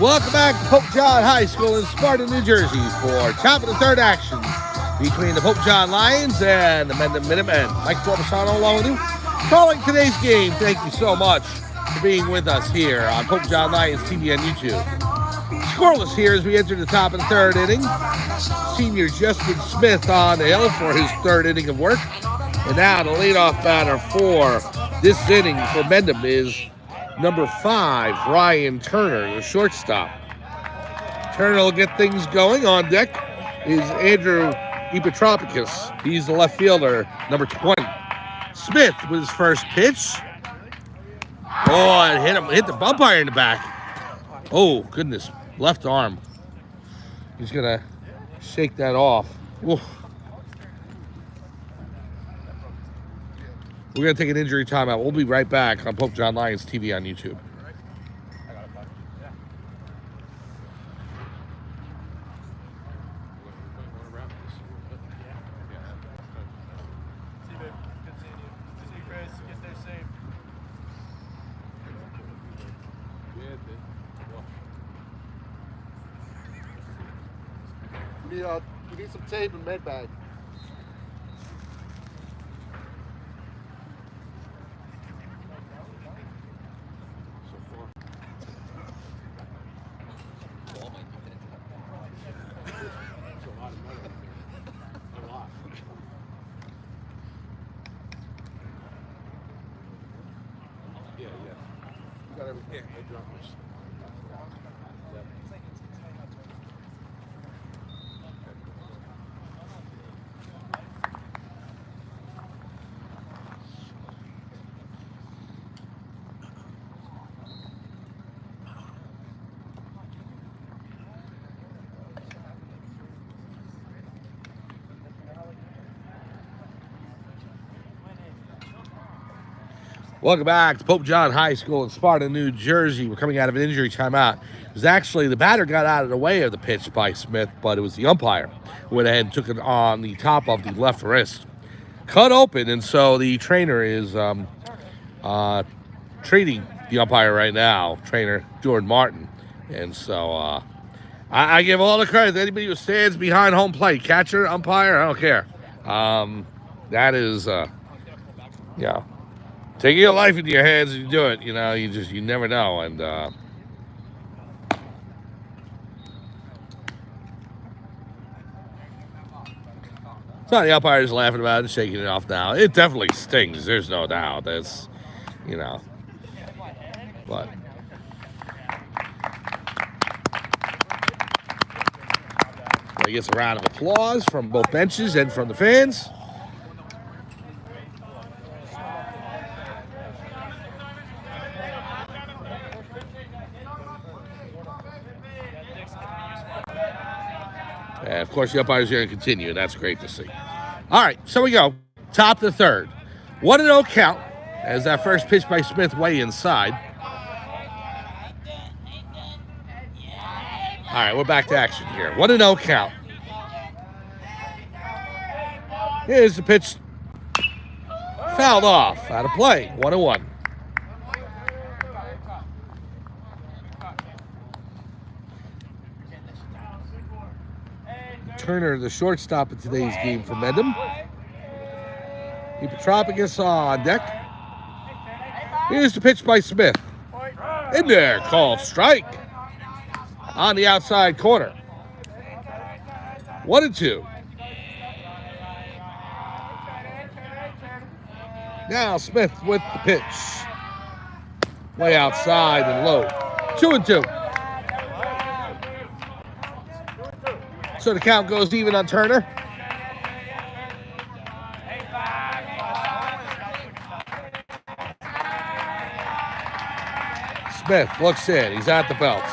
Welcome back to Pope John High School in Sparta, New Jersey for top of the third action between the Pope John Lions and the Mendham Minutemen. Mike Corbisano along with you. Calling today's game, thank you so much for being with us here on Pope John Lions TV on YouTube. Scoreless here as we enter the top of the third inning. Senior Justin Smith on the hill for his third inning of work. And now the leadoff batter for this inning for Mendham is number 5, Ryan Turner, the shortstop. Turner will get things going. On deck is Andrew Epitropoulos. He's the left fielder, number 20. Smith with his first pitch. Oh, and hit the umpire in the back. Oh, goodness. Left arm. He's going to shake that off. Oof. We're going to take an injury timeout. We'll be right back on Pope John Lions TV on YouTube. You need some tape and med bag. Welcome back to Pope John High School in Sparta, New Jersey. We're coming out of an injury timeout. It was actually the batter got out of the way of the pitch by Smith, but it was the umpire who went ahead and took it on the top of the left wrist. Cut open, and so the trainer is treating the umpire right now, trainer Jordan Martin. And so I give all the credit to anybody who stands behind home plate, catcher, umpire, I don't care. That is, yeah. Taking your life into your hands and you do it, you never know. And it's not the umpires laughing about it and shaking it off now. It definitely stings. There's no doubt. That's, but he gets a round of applause from both benches and from the fans. And, of course, the umpires are going to continue, and that's great to see. All right, so we go. Top of the third. 1-0 count as that first pitch by Smith way inside. All right, we're back to action here. 1-0 count. Here's the pitch. Fouled off. Out of play. 1-1. Turner, the shortstop of today's game for Mendham. Epitropoulos on deck. Here's the pitch by Smith. In there, called strike. On the outside corner. 1-2. Now Smith with the pitch. Way outside and low. 2-2. So the count goes even on Turner. Smith looks in. He's at the belt.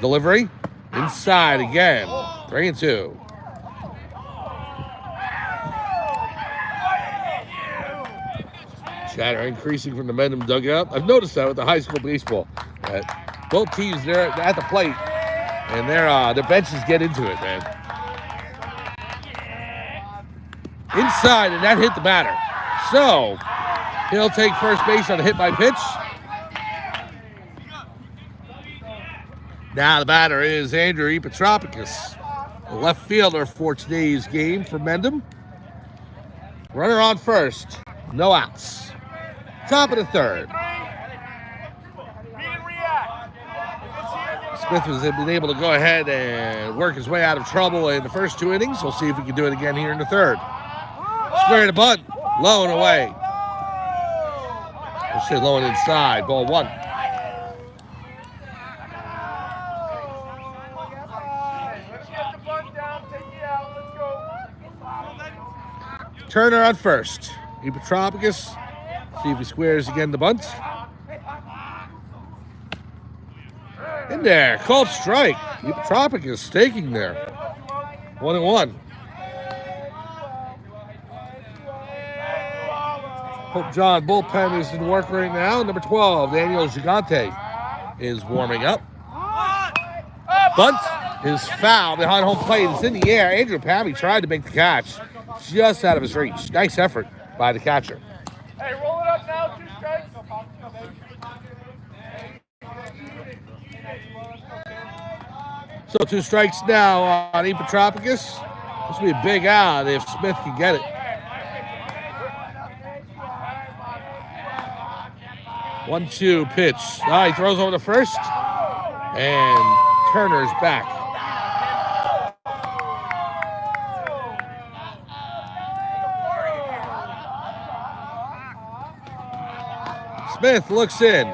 Delivery. Inside again. 3-2. Chatter increasing from the Mendham dugout. I've noticed that with the high school baseball. That both teams, they're at the plate, and their benches get into it, man. Inside, and that hit the batter. So, he'll take first base on a hit by pitch. Now the batter is Andrew Epitropoulos, the left fielder for today's game for Mendham. Runner on first, no outs. Top of the third. Smith has been able to go ahead and work his way out of trouble in the first 2 innings. We'll see if he can do it again here in the third. Square to bunt, low and away. We'll say low and inside, ball 1. Turner on first. Epitropoulos. See if he squares again the bunt. In there, called strike. Epitropoulos staking there. 1-1. Hope John bullpen is in work right now. Number 12, Daniel Gigante is warming up. Bunt is foul behind home plate. It's in the air. Andrew Pammy tried to make the catch. Just out of his reach. Nice effort by the catcher. Hey, roll it up now, 2 strikes. So 2 strikes now on Epitropoulos. This will be a big out if Smith can get it. One-two pitch. He throws over the first, and Turner's back. Smith looks in.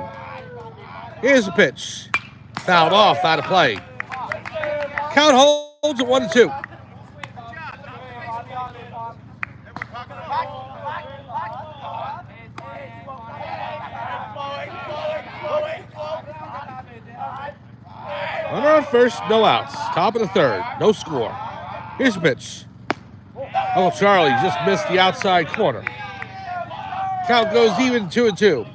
Here's the pitch. Fouled off, out of play. Count holds at 1-2. Runner on first, no outs. Top of the third, no score. Here's the pitch. Uncle Charlie just missed the outside corner. Count goes even, 2-2.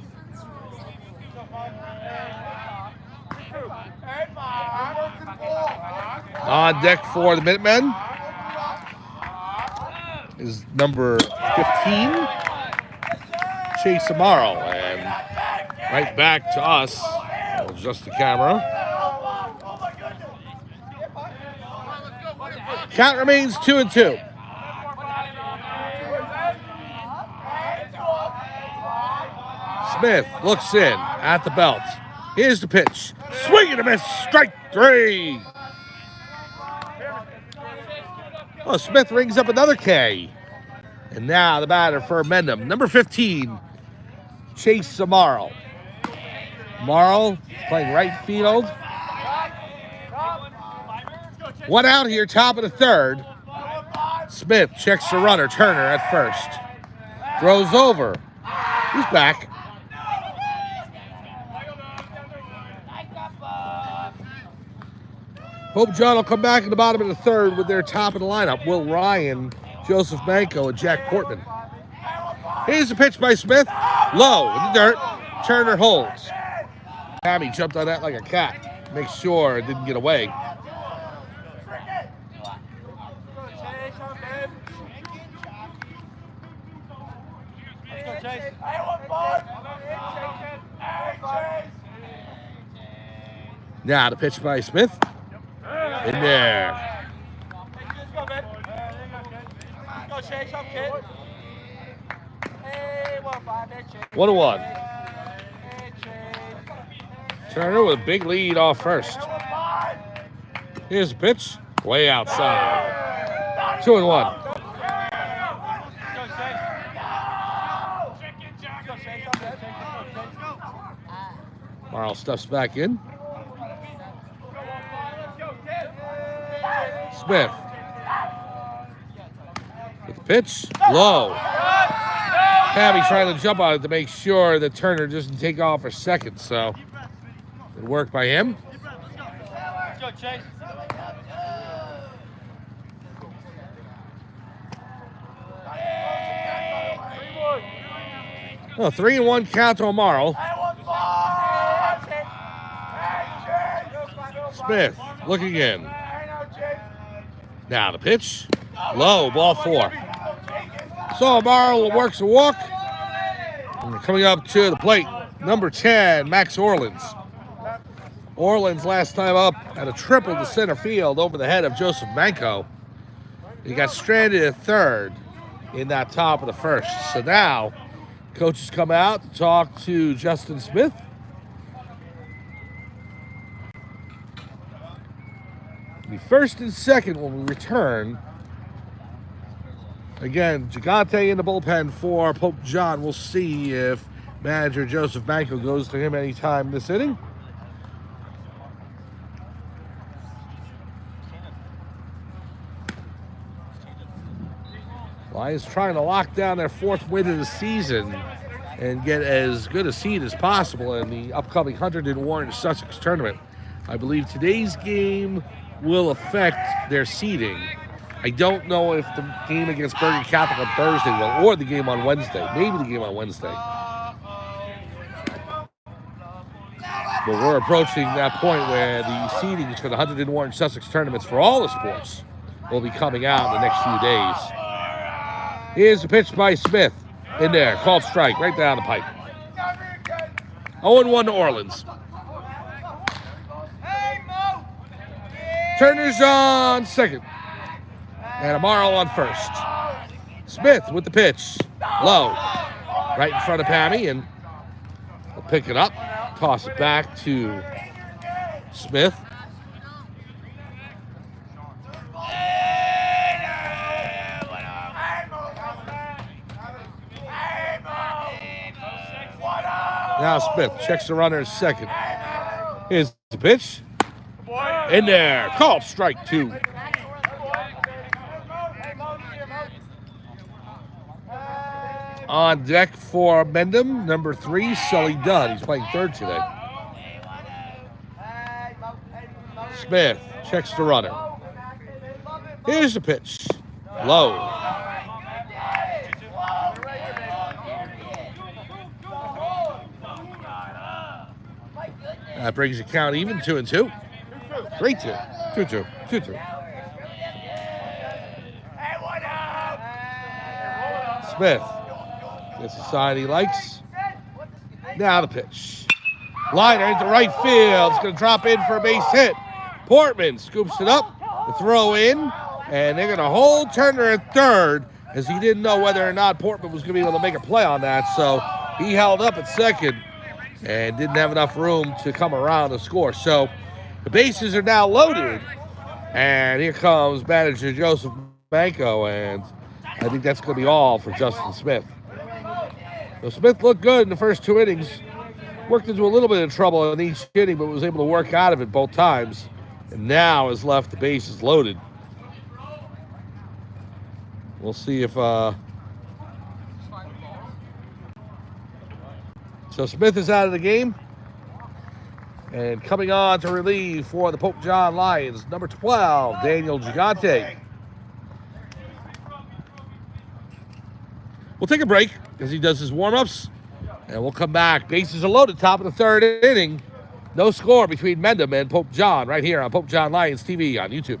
On deck for the Minutemen is number 15, Chase Amaro. And right back to us. I'll adjust the camera. Count remains 2-2. Smith looks in at the belt. Here's the pitch. Swing and a miss. Strike 3. Oh, Smith rings up another K. And now the batter for Mendham, number 15, Chase Amaro. Amaro playing right field. 1 out here, top of the third. Smith checks the runner, Turner at first. Throws over. He's back. Hope John will come back in the bottom of the third with their top of the lineup. Will Ryan, Joseph Manco, and Jack Portman. Here's the pitch by Smith. Low in the dirt. Turner holds. Tammy jumped on that like a cat. Make sure it didn't get away. Now the pitch by Smith. In there. 1-1. Turner with a big lead off first. Here's the pitch. Way outside. 2-1. Marl stuffs back in. Smith with the pitch, low. Pabby trying to jump on it to make sure that Turner doesn't take off for second. So Good work by him. Let's go, Chase. Well, 3-1 count to Amaro. Smith looking in. Now the pitch. Low, ball 4. So Amaro works a walk. And coming up to the plate, number 10, Max Orleans. Orleans last time up had a triple to center field over the head of Joseph Manco. He got stranded at third in that top of the first. So now coaches come out to talk to Justin Smith. The first and second when we return. Again, Gigante in the bullpen for Pope John. We'll see if manager Joseph Manco goes to him anytime this inning. Lions trying to lock down their 4th win of the season and get as good a seed as possible in the upcoming 101 Sussex tournament. I believe today's game will affect their seeding. I don't know if the game against Bergen Catholic on Thursday will, or the game on Wednesday. Maybe the game on Wednesday. But we're approaching that point where the seedings for the 101 Sussex tournaments for all the sports will be coming out in the next few days. Here's the pitch by Smith. In there, called strike, right down the pipe. 0-1 to Orleans. Turner's on second. And Amaro on first. Smith with the pitch. Low. Right in front of Pammy, and we'll pick it up. Toss it back to Smith. Now Smith checks the runner at second. Here's the pitch. In there. Called strike 2. On deck for Mendham, number 3, Sully Dunn. He's playing third today. Smith checks the runner. Here's the pitch. Low. That brings the count even, 2-2. 3-2. 2-2. 2-2. Smith gets the side he likes. Now the pitch. Liner into right field. It's going to drop in for a base hit. Portman scoops it up. The throw in. And they're going to hold Turner at third, as he didn't know whether or not Portman was going to be able to make a play on that. So he held up at second and didn't have enough room to come around to score. So the bases are now loaded. And here comes manager Joseph Manco, and I think that's going to be all for Justin Smith. So Smith looked good in the first 2 innings. Worked into a little bit of trouble in each inning, but was able to work out of it both times. And now has left the bases loaded. We'll see if... So Smith is out of the game. And coming on to relieve for the Pope John Lions, number 12, Daniel Gigante. We'll take a break as he does his warm-ups, and we'll come back. Bases are loaded, top of the 3rd inning. No score between Mendham and Pope John right here on Pope John Lions TV on YouTube.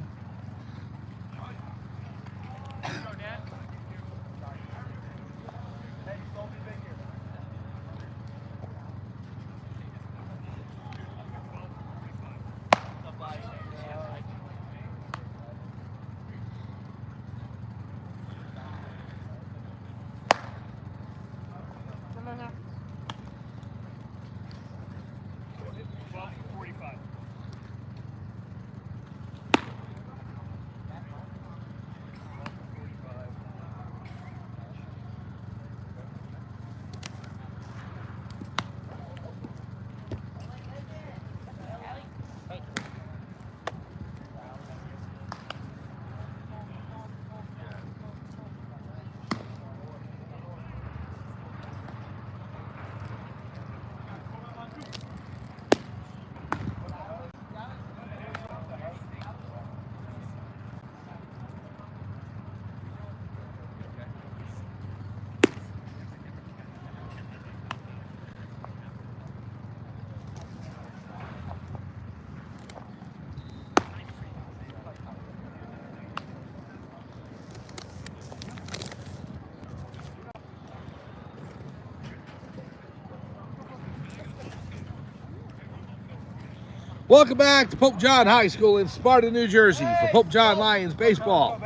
Welcome back to Pope John High School in Sparta, New Jersey for Pope John Lions baseball.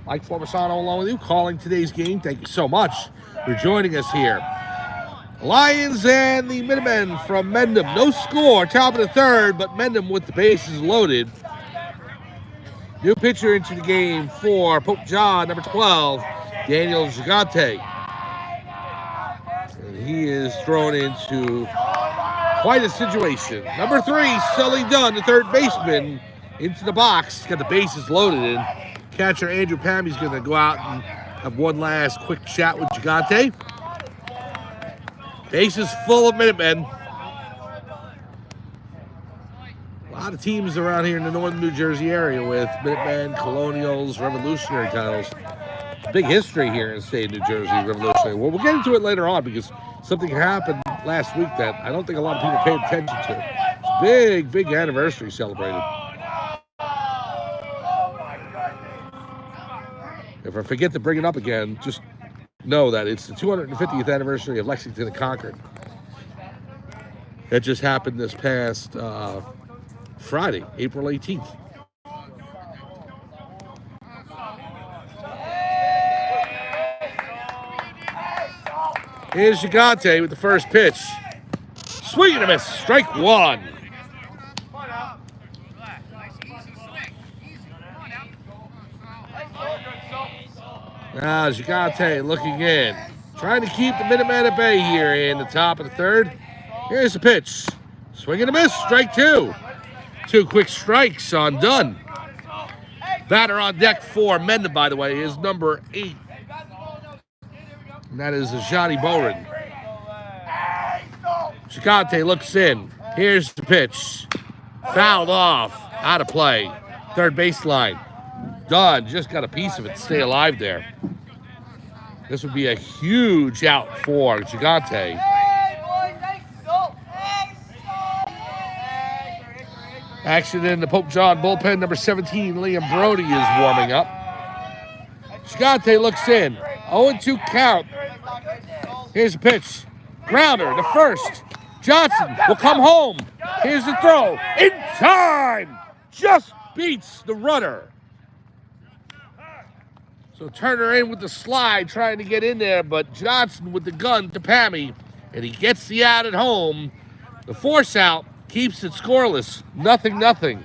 Mike Formasano along with you, calling today's game. Thank you so much for joining us here. Lions and the Minutemen from Mendham. No score, top of the third, but Mendham with the bases loaded. New pitcher into the game for Pope John, number 12, Daniel Gigante. And he is thrown into quite a situation. Number 3, Sully Dunn, the third baseman, into the box. He's got the bases loaded, and catcher Andrew Pammy's going to go out and have one last quick chat with Gigante. Bases full of Minutemen. A lot of teams around here in the northern New Jersey area with Minutemen, Colonials, Revolutionary titles. Big history here in the state of New Jersey, Revolutionary. Well, we'll get into it later on because something happened last week that I don't think a lot of people paid attention to. It's big anniversary celebrated. If I forget to bring it up again, just know that it's the 250th anniversary of Lexington and Concord. That just happened this past Friday, April 18th. Here's Gigante with the first pitch. Swing and a miss, strike one. Now Gigante looking in. Trying to keep the Minutemen at bay here in the top of the third. Here's the pitch. Swing and a miss, strike two. 2 quick strikes on Dunn. Batter on deck for Mendham, by the way, is number 8. And that is Johnny Boren. Gigante looks in. Here's the pitch. Fouled off. Out of play. Third baseline. Dunn just got a piece of it to stay alive there. This would be a huge out for Gigante. Action in the Pope John bullpen. Number 17, Liam Brody is warming up. Gigante looks in. 0-2 count. Here's the pitch. Grounder to first. Johnson will come home. Here's the throw. In time! Just beats the runner. So Turner in with the slide, trying to get in there, but Johnson with the gun to Pammy, and he gets the out at home. The force out keeps it scoreless. 0-0.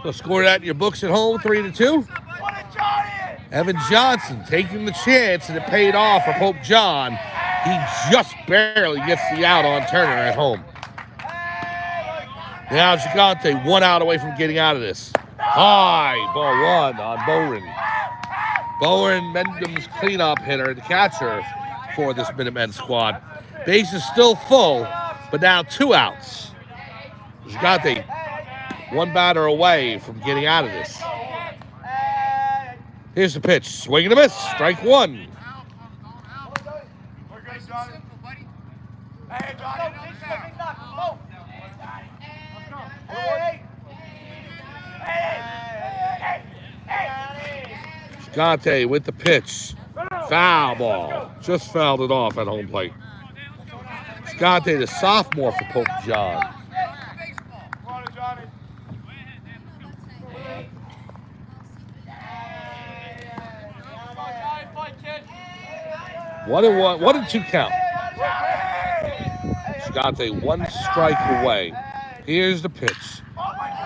So score that in your books at home, 3-2. Evan Johnson taking the chance, and it paid off for Pope John. He just barely gets the out on Turner at home. Now Gigante 1 out away from getting out of this. High, ball 1 on Bowen. Bowen, Mendham's cleanup hitter, the catcher for this Minutemen squad. Base is still full, but now 2 outs. Gigante 1 batter away from getting out of this. Here's the pitch. Swing and a miss. Strike 1. Gigante with the pitch. Foul ball. Just fouled it off at home plate. Gigante, the sophomore for Pope John. One and two count. Gigante 1 strike away. Here's the pitch.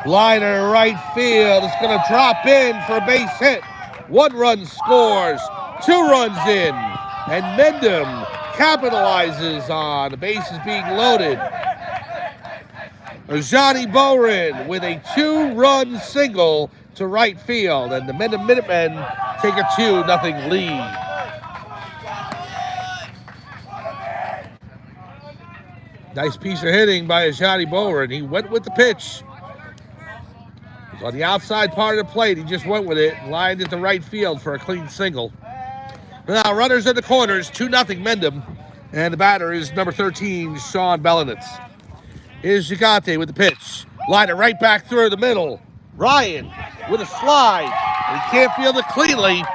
Liner right field. It's going to drop in for a base hit. 1 run scores. 2 runs in. And Mendham capitalizes on the bases being loaded. Johnny Boren with a 2-run single to right field. And the Mendham Minutemen take a 2-0 lead. Nice piece of hitting by Johnny Bowen. He went with the pitch. It was on the outside part of the plate. He just went with it and lined it to right field for a clean single. Now runners in the corners, 2-0 Mendham. And the batter is number 13, Sean Bellinitz. Here's Gigante with the pitch. Line it right back through the middle. Ryan with a slide. And he can't field it cleanly.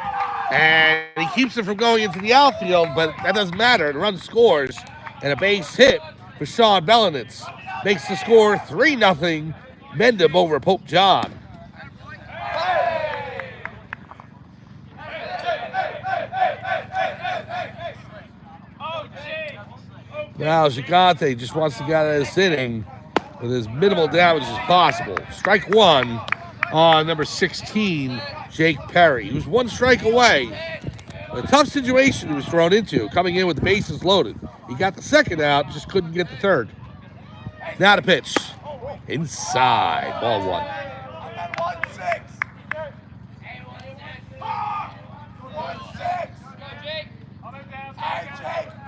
And he keeps it from going into the outfield, but that doesn't matter. The run scores. And a base hit for Sean Bellinitz. makes the score 3-0. Mendham over Pope John. Now Gigante just wants to get out of this inning with as minimal damage as possible. Strike one on number 16, Jake Perry. He was one strike away. A tough situation he was thrown into, coming in with the bases loaded. He got the second out, just couldn't get the third. Now the pitch. Inside, ball one.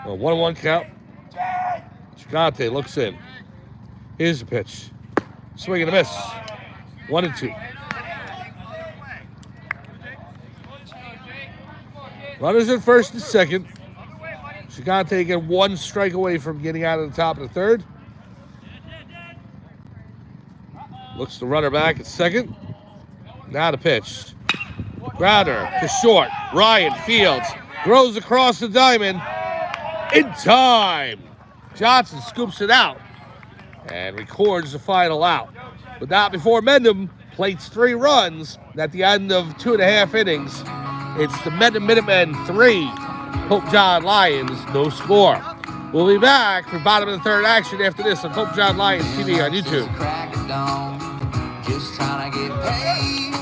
A 1-1 count. Gigante looks in. Here's the pitch. Swing and a miss. 1-2. Runners at first and second. Gigante again one strike away from getting out of the top of the third. Looks the runner back at second. Now the pitch. Grounder to short. Ryan Fields throws across the diamond. In time. Johnson scoops it out and records the final out. But not before Mendham plates 3 runs at the end of 2.5 innings. It's the Mendham Minutemen 3, Pope John Lions no score. We'll be back for bottom of the third action after this on Pope John Lions TV on YouTube. Just trying to get paid.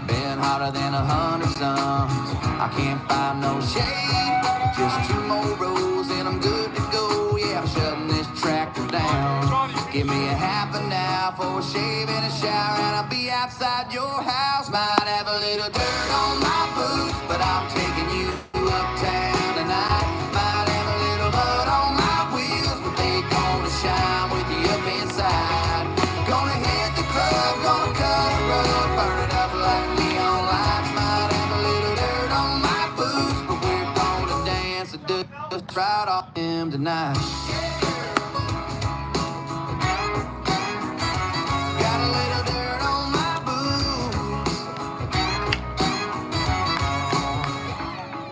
Been harder than 100 suns. I can't find no shade. Just 2 more rows and I'm good to go. Yeah, I'm shutting this tractor down. Give me a half an hour for a shave and a shower, and I'll be outside your house. Might have a little dirt on my boots, but I'm taking you uptown tonight. Might have a little mud on my wheels, but they gonna shine with you up inside. Gonna hit the club, gonna cut a rug, burn it up like neon lights. Might have a little dirt on my boots, but we're gonna dance a dust right off him tonight. Got a little dirt on my boots.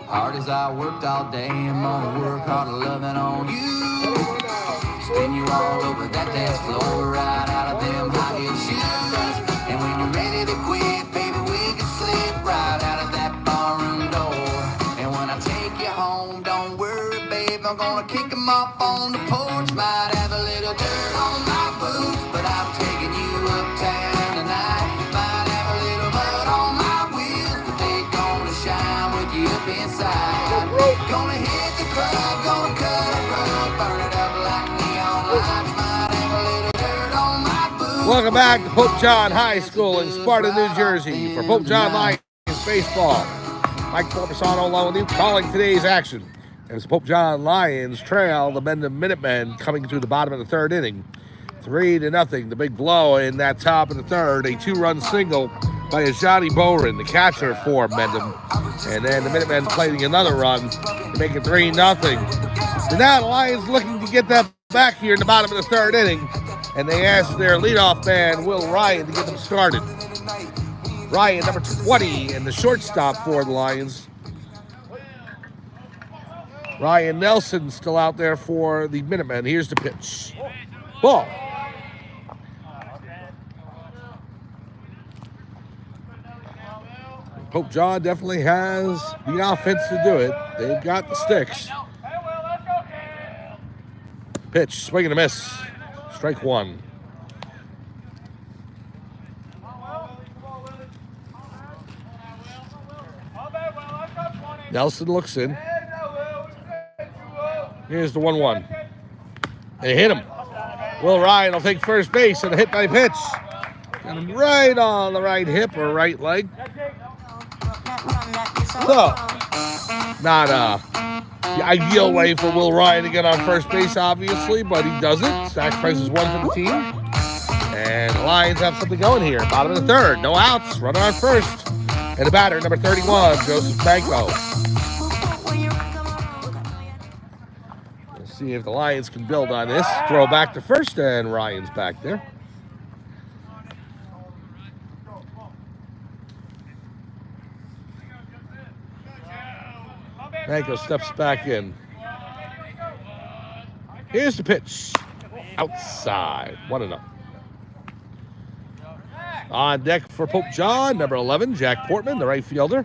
Hard as I worked all day, I'm gonna work harder loving on you. Spin you all over that dance floor, right out of them high heel shoes. And when you're ready to quit, baby, we can slip right out of that barroom door. And when I take you home, don't worry, babe, I'm gonna kick them off on the porch. Might have a little dirt on my boots, but I'm taking you uptown tonight. Might have a little mud on my wheels, but they gonna shine with you up inside. Gonna hit the club, gonna cut a rug, burn it up like neon lights. Might have a little dirt on my boots. Welcome back to Pope John High School in Sparta, New Jersey for Pope John Lions Baseball. Mike Porpisano along with you calling today's action. As Pope John Lions trail the Mendham Minutemen coming to the bottom of the third inning. 3-0. The big blow in that top of the third. A 2-run single by Ajani Boren, the catcher for Mendham. And then the Minutemen plating another run to make it 3-0. So now the Lions looking to get that back here in the bottom of the third inning. And they asked their leadoff man, Will Ryan, to get them started. Ryan, number 20, and the shortstop for the Lions. Ryan Nelson still out there for the Minutemen. Here's the pitch. Ball. Pope John definitely has the offense to do it. They've got the sticks. Pitch, swing and a miss. Strike one. Nelson looks in. Here's the 1-1. They hit him. Will Ryan will take first base and a hit by pitch. Got him right on the right hip or right leg. So, not the ideal way for Will Ryan to get on first base, obviously, but he does it. Sacrifices one for the team. And the Lions have something going here. Bottom of the third. No outs. Runner on first. And the batter, number 31, Joseph Banco. We'll see if the Lions can build on this. Throw back to first, and Ryan's back there. Banco steps back in. Here's the pitch. outside. 1-0. On deck for Pope John, number 11, Jack Portman, the right fielder.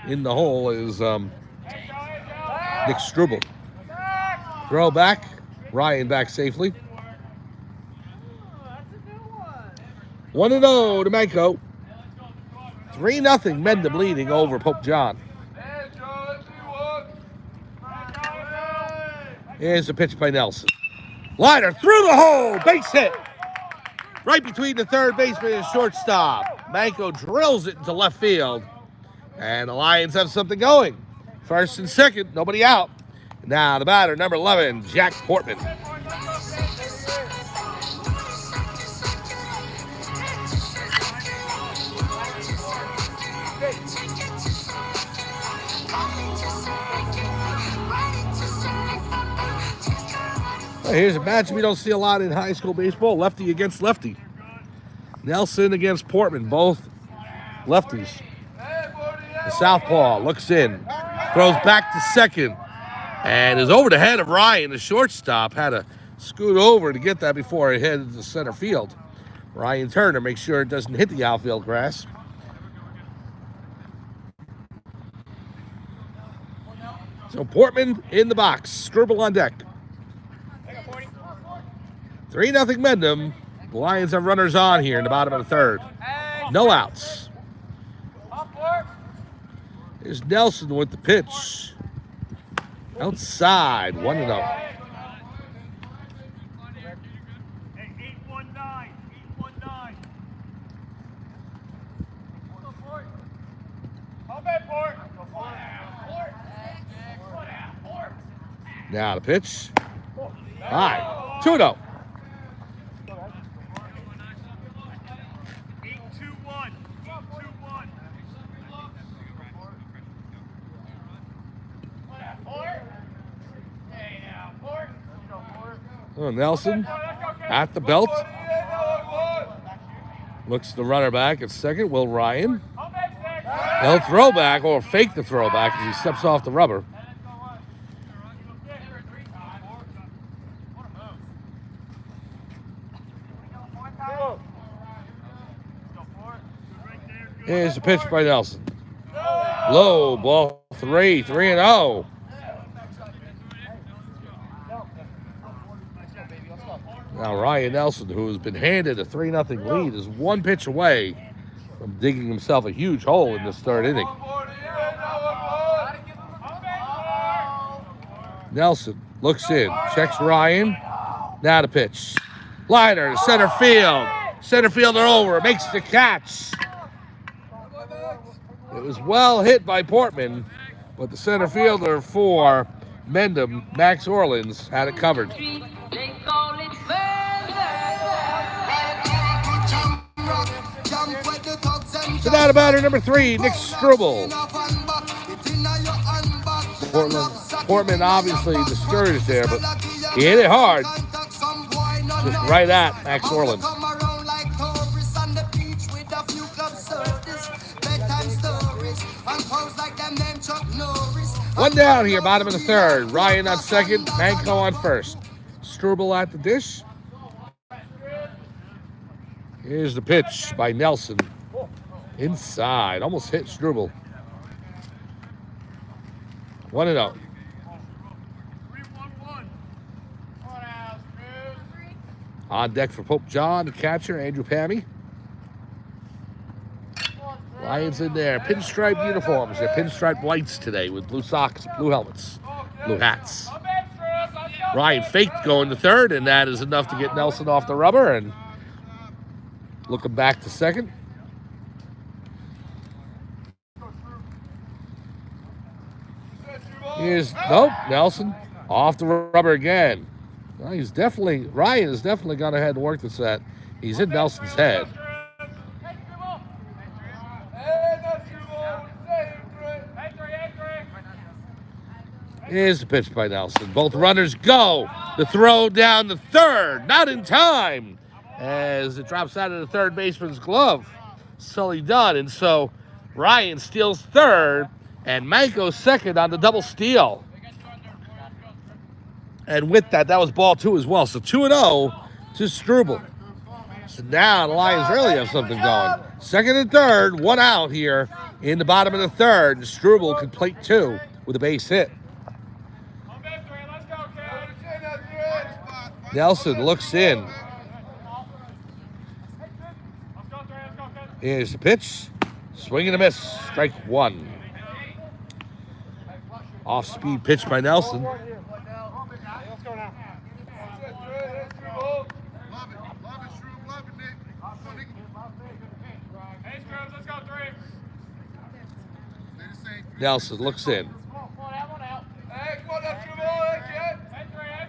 In the hole is Nick Struble. Throw back. Ryan back safely. 1-0 to Manco. 3-0 Mendham leading over Pope John. Here's the pitch by Nelson. Liner through the hole. Base hit. Right between the third baseman and shortstop. Manco drills it into left field. And the Lions have something going. First and second, nobody out. Now the batter, number 11, Jack Portman. Well, here's a match we don't see a lot in high school baseball. Lefty against lefty. Nelson against Portman, both lefties. The southpaw looks in, throws back to second, and is over the head of Ryan. The shortstop had to scoot over to get that before it headed to center field. Ryan Turner makes sure it doesn't hit the outfield grass. So Portman in the box, Struble on deck. 3-0 Mendham. The Lions have runners on here in the bottom of the third. No outs. Here's Nelson with the pitch. Outside, 1-0. Now the pitch. High, 2-0. Oh, Nelson at the belt. Looks the runner back at second, Will Ryan. He'll throw back or fake the throw back as he steps off the rubber. Here's the pitch by Nelson. Low, ball 3-0. Now Ryan Nelson, who has been handed a 3-0 lead, is one pitch away from digging himself a huge hole in this third inning. Nelson looks in, checks Ryan. Now the pitch. Liner to center field. Center fielder over, makes the catch. It was well hit by Portman, but the center fielder for Mendham, Max Orleans, had it covered. So now to batter number 3, Nick Struble. Portman obviously discouraged there, but he hit it hard. Just right at Max Orleans. One down here, bottom of the third. Ryan on second, Manco on first. Struble at the dish. Here's the pitch by Nelson. Inside, almost hit Struble. 1-0. On deck for Pope John, the catcher, Andrew Pammy. Lions in there, pinstripe uniforms. They're pinstripe whites today with blue socks, blue helmets, blue hats. Ryan faked going to third, and that is enough to get Nelson off the rubber and looking back to second. Nope, Nelson off the rubber again. Well, Ryan has definitely gone ahead and worked this set. He's in Nelson's head. Here's the pitch by Nelson. Both runners go. The throw down the third, not in time, as it drops out of the third baseman's glove. Sully Dunn, and so Ryan steals third, And Manko second on the double steal. And with that, that was ball 2 as well. So 2-0 to Struble. So now the Lions really have something going. Second and third, 1 out here in the bottom of the third. Struble can plate 2 with a base hit. Nelson looks in. Here's the pitch. Swing and a miss. Strike 1. Off-speed pitch by Nelson. Nelson looks in.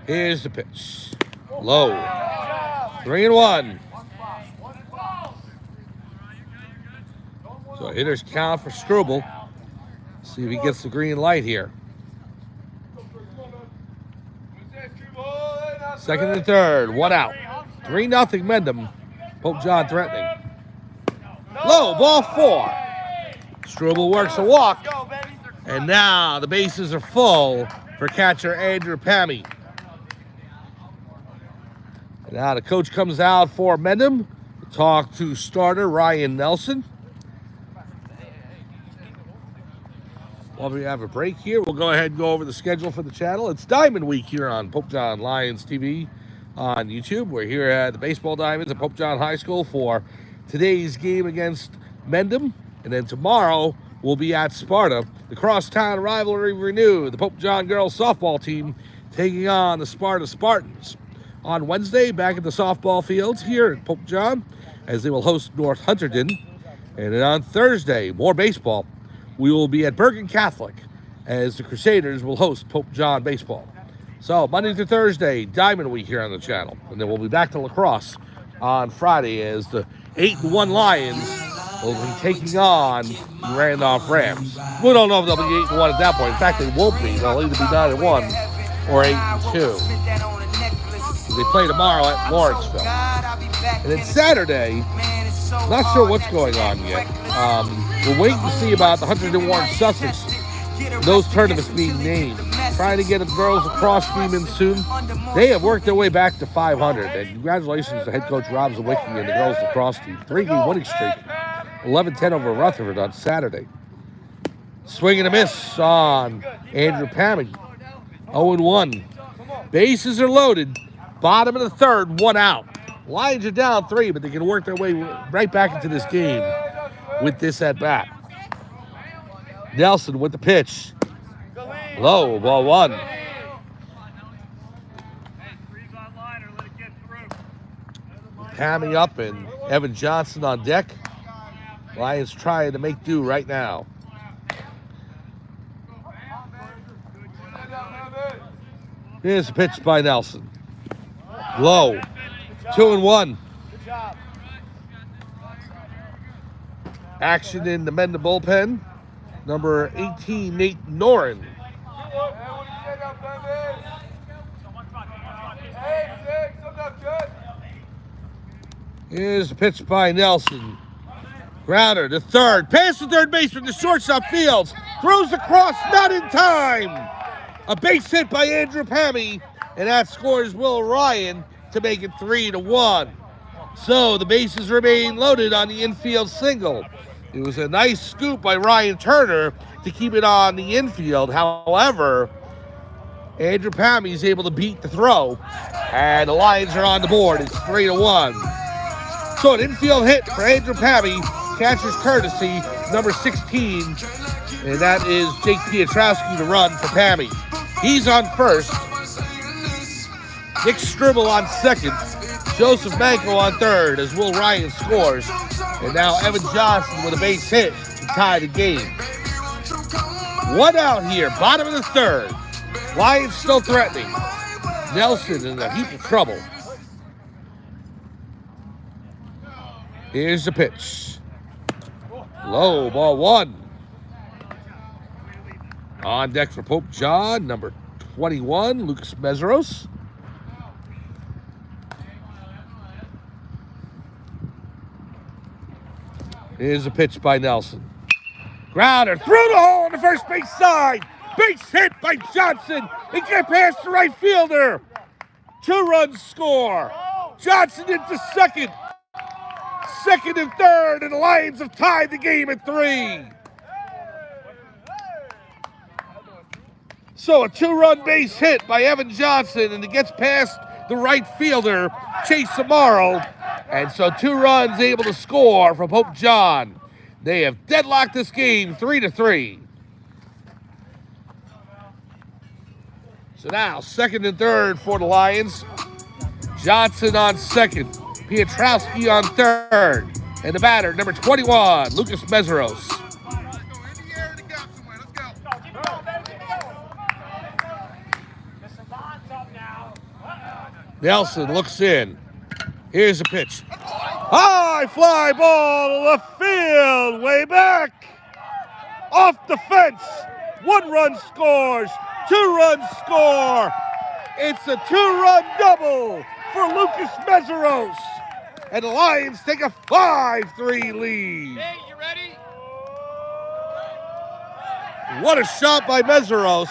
Here's the pitch. Low. 3-1. So hitters count for Struble. See if he gets the green light here. Second and third, 1 out. 3-0 Mendham. Pope John threatening. Low, ball 4. Struble works a walk. And now the bases are full for catcher Andrew Pammy. And now the coach comes out for Mendham to talk to starter Ryan Nelson. While we have a break here, we'll go ahead and go over the schedule for the channel. It's Diamond Week here on Pope John Lions TV on YouTube. We're here at the Baseball Diamonds at Pope John High School for today's game against Mendham. And then tomorrow, we'll be at Sparta. The crosstown rivalry renewed. The Pope John girls softball team taking on the Sparta Spartans. On Wednesday, back at the softball fields here at Pope John, as they will host North Hunterdon. And then on Thursday, more baseball. We will be at Bergen Catholic as the Crusaders will host Pope John baseball. So Monday through Thursday, Diamond Week here on the channel. And then we'll be back to lacrosse on Friday as the 8-1 Lions will be taking on the Randolph Rams. We don't know if they'll be 8-1 at that point. In fact, they won't be. They'll either be 9-1 or 8-2. They play tomorrow at Lawrenceville. And then Saturday, not sure what's going on yet. We're waiting to see about the Hunterdon Warren Sussex, those tournaments being named. Trying to get the girls lacrosse team in soon. They have worked their way back to 500. And congratulations to head coach Rob Zawicki and the girls lacrosse team. 3-game winning streak. 11-10 over Rutherford on Saturday. Swing and a miss on Andrew Pammy. 0-1. Bases are loaded. Bottom of the third, 1 out. Lions are down 3, but they can work their way right back into this game with this at bat. Nelson with the pitch. Low, ball 1. Pammy up and Evan Johnson on deck. Lions trying to make do right now. Here's a pitch by Nelson. Low. 2-1. Action in the Mendham bullpen. Number 18, Nate Noren. Here's a pitch by Nelson. Grounder to third. Pass to third baseman to shortstop Fields. Throws across, not in time. A base hit by Andrew Pammy. And that scores Will Ryan to make it 3-1. So the bases remain loaded on the infield single. It was a nice scoop by Ryan Turner to keep it on the infield. However, Andrew Pammy is able to beat the throw. And the Lions are on the board. It's 3-1. So an infield hit for Andrew Pammy. Catcher's courtesy, number 16. And that is Jake Pietrowski to run for Pammy. He's on first. Nick Struble on second. Joseph Manko on third as Will Ryan scores. And now Evan Johnson with a base hit to tie the game. 1 out here, bottom of the third. Lions still threatening. Nelson in a heap of trouble. Here's the pitch. Low, ball 1. On deck for Pope John, number 21, Lucas Mesros. Here's a pitch by Nelson. Grounder through the hole on the first base side. Base hit by Johnson. It gets past the right fielder. 2-run score. Johnson into second. Second and third, and the Lions have tied the game at 3. So a 2-run base hit by Evan Johnson, and it gets past the right fielder, Chase Amaro. And so 2 runs able to score from Pope John. They have deadlocked this game 3-3. So now, second and third for the Lions. Johnson on second. Pietrowski on third. And the batter, number 21, Lucas Mesros. Nelson looks in. Here's the pitch. High fly ball to left field. Way back. Off the fence. 1 run scores. 2 runs score. It's a 2-run double for Lucas Mesros. And the Lions take a 5-3 lead. Hey, you ready? What a shot by Mesros.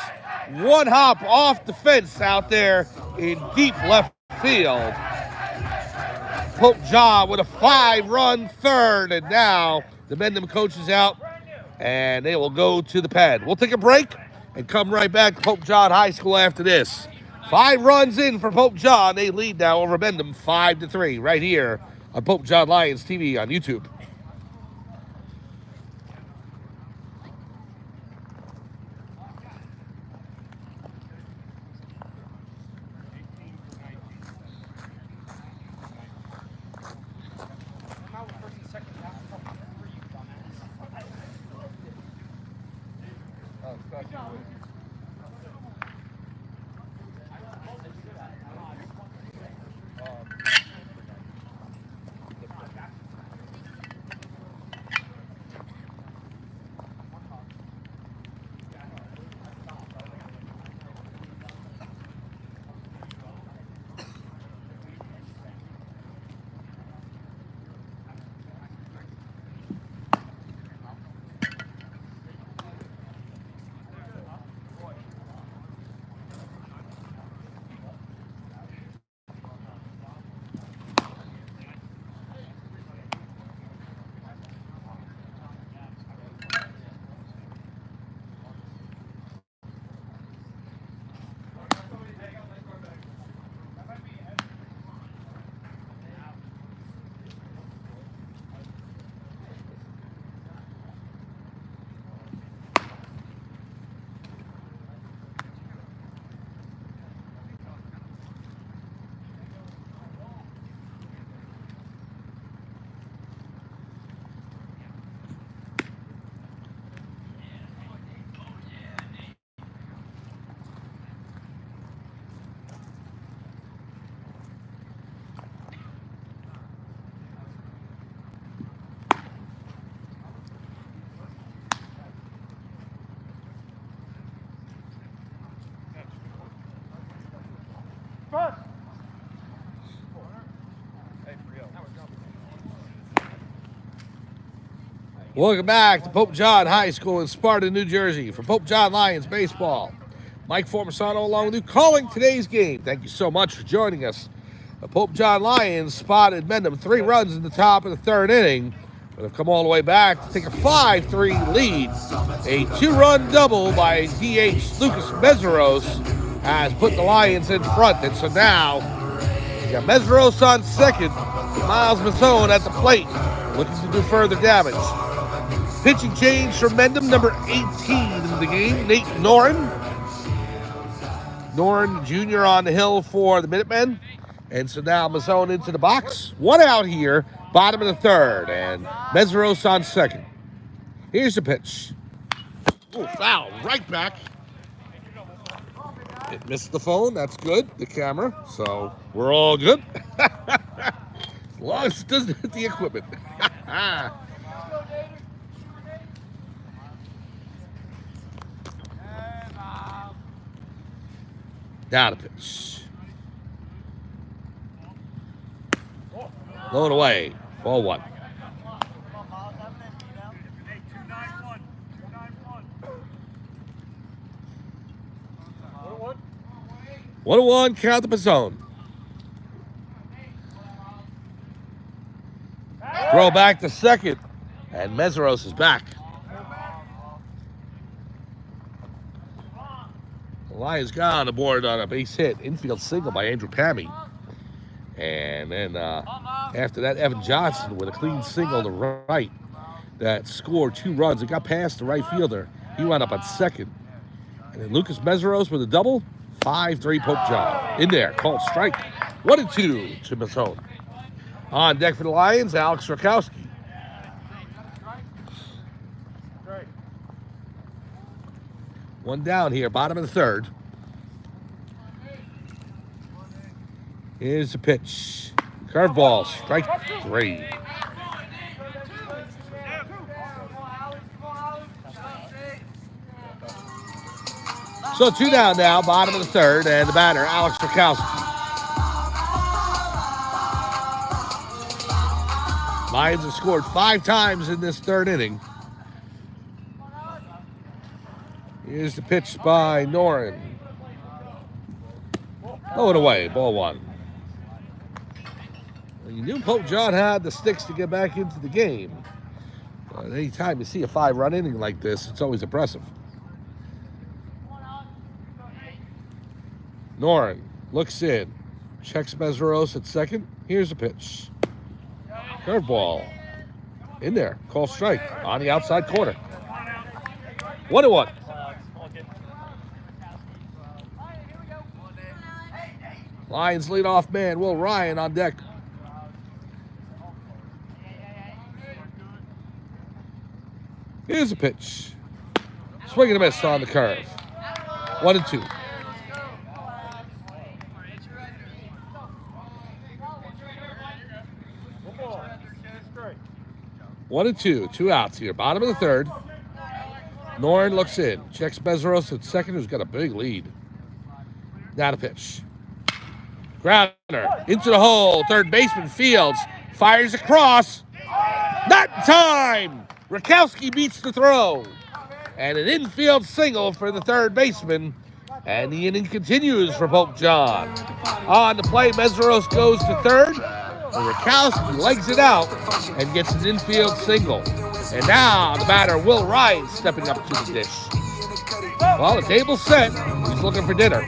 1 hop off the fence out there in deep left field. Pope John with a 5-run third. And now the Mendham coach is out, and they will go to the pad. We'll take a break and come right back to Pope John High School after this. 5 runs in for Pope John. They lead now over Mendham 5-3 right here on Pope John Lions TV on YouTube. Welcome back to Pope John High School in Sparta, New Jersey. For Pope John Lions Baseball, Mike Formasano along with you calling today's game. Thank you so much for joining us. The Pope John Lions spotted Mendham 3 runs in the top of the 3rd inning, but have come all the way back to take a 5-3 lead. A 2-run double by DH Lucas Mesros has put the Lions in front. And so now, you got Mesros on second, Miles Mazzone at the plate, looking to do further damage. Pitching change for Mendham, number 18 in the game, Nate Noren. Noren Jr. on the hill for the Minutemen. And so now Mazzone into the box. 1 out here, bottom of the 3rd, and Mesros on second. Here's the pitch. Oh, foul, right back. It missed the phone, that's good, the camera, so we're all good. As long as it doesn't hit the equipment. Down the pitch. Blown away. Ball 1. 1-1, count the zone. Throw back to second, and Mesros is back. The Lions got on the board on a base hit, infield single by Andrew Pammy. And then after that, Evan Johnson with a clean single to right that scored 2 runs. It got past the right fielder. He wound up on second. And then Lucas Mesros with a double. 5-3 Pope John. In there, called strike. 1-2 to Mazzone. On deck for the Lions, Alex Rakowski. One down here, bottom of the third. Here's the pitch. Curveball, strike 3. So 2 down now, bottom of the third, and the batter, Alex Rakowski. Lions have scored 5 times in this third inning. Here's the pitch by Noren. Throw it away, ball 1. Well, you knew Pope John had the sticks to get back into the game. But anytime you see a 5-run inning like this, it's always impressive. Noren looks in, checks Mesros at second. Here's the pitch. Curveball. In there, call strike on the outside corner. 1-1. Lions leadoff man Will Ryan on deck. Here's a pitch. Swing and a miss on the curve. 1-2. One and two. 2 outs here. Bottom of the third. Noren looks in. Checks Mesros at second, who's got a big lead. Now the pitch. Grounder into the hole. Third baseman Fields fires across. Not in time. Rakowski beats the throw. And an infield single for the third baseman. And the inning continues for Pope John. On the play, Mesros goes to third. And Rakowski legs it out and gets an infield single. And now the batter, Will Ryan, stepping up to the dish. Well, the table's set. He's looking for dinner.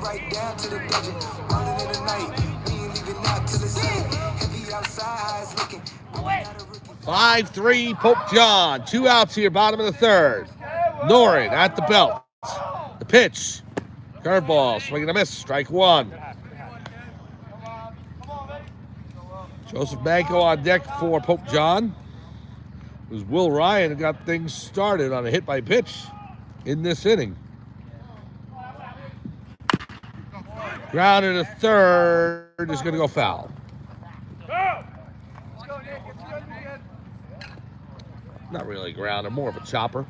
5-3 Pope John. 2 outs here, bottom of the third. Noren at the belt. The pitch. Curveball, swing and a miss, strike 1. Joseph Banco on deck for Pope John. It was Will Ryan who got things started on a hit by pitch in this inning. Grounder to third is going to go foul. Not really a grounder, more of a chopper.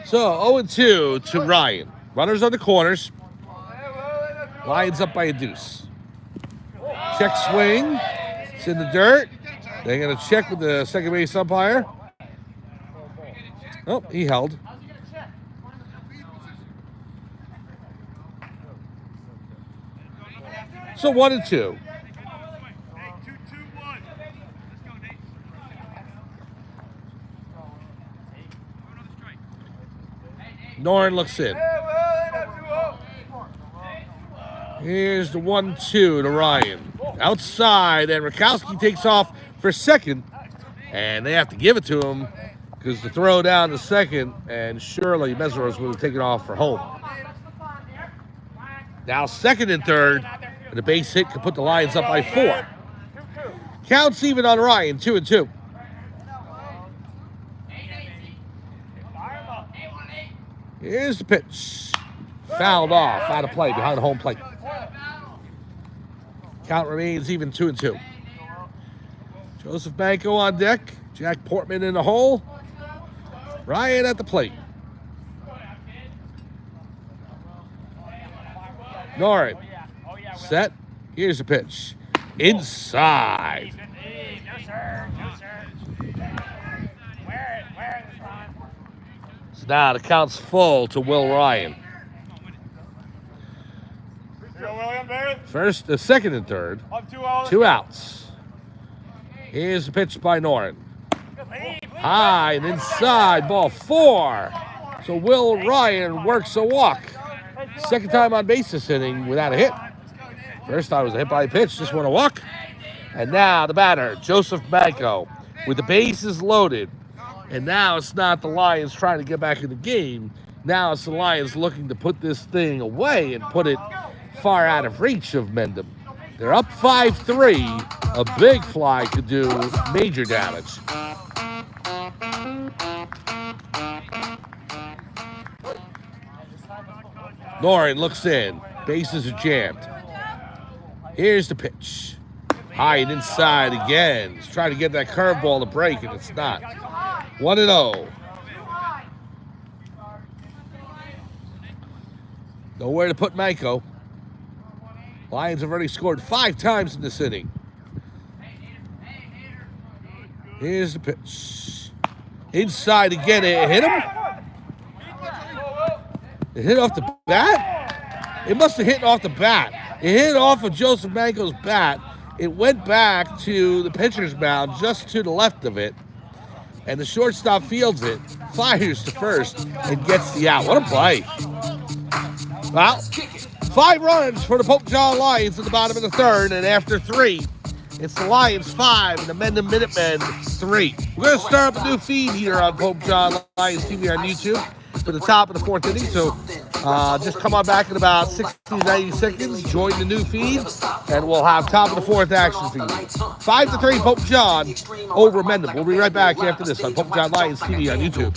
So 0-2 to Ryan. Runners on the corners. Lions up by a deuce. Check swing. It's in the dirt. They're going to check with the second base umpire. Oh, he held. So 1-2. Noren looks in. Here's the 1-2 to Ryan. Outside, and Rakowski takes off for second. And they have to give it to him because the throw down to second, and surely Mesros would have taken off for home. Now second and third, and the base hit could put the Lions up by 4. Counts even on Ryan, 2-2. Here's the pitch. Fouled off, out of play, behind the home plate. Count remains even 2-2. Joseph Banco on deck. Jack Portman in the hole. Ryan at the plate. Noren. Set. Here's the pitch. Inside. So now the count's full to Will Ryan. First, the second and third. 2 outs. Here's the pitch by Noren. High and inside, ball 4. So Will Ryan works a walk. Second time on base this inning without a hit. First time was a hit by a pitch, just won a walk. And now the batter, Joseph Manco, with the bases loaded. And now it's not the Lions trying to get back in the game. Now it's the Lions looking to put this thing away and put it far out of reach of Mendham. They're up 5-3. A big fly could do major damage. Noren looks in. Bases are jammed. Here's the pitch. High and inside again. He's trying to get that curveball to break, and it's not. 1-0. Nowhere to put Manco. Lions have already scored 5 times in this inning. Here's the pitch. Inside again. It hit him? It hit off the bat? It must have hit off the bat. It hit off of Joseph Manco's bat. It went back to the pitcher's mound just to the left of it. And the shortstop fields it, fires to first, and gets the out. What a play. Well, 5 runs for the Pope John Lions at the bottom of the third, and after 3, it's the Lions 5 and the Mendham Minutemen 3. We're going to start up a new feed here on Pope John Lions TV on YouTube for the top of the 4th inning. So just come on back in about 60 to 90 seconds, join the new feed, and we'll have top of the 4th action feed. 5-3 Pope John over Mendham. We'll be right back after this on Pope John Lions TV on YouTube.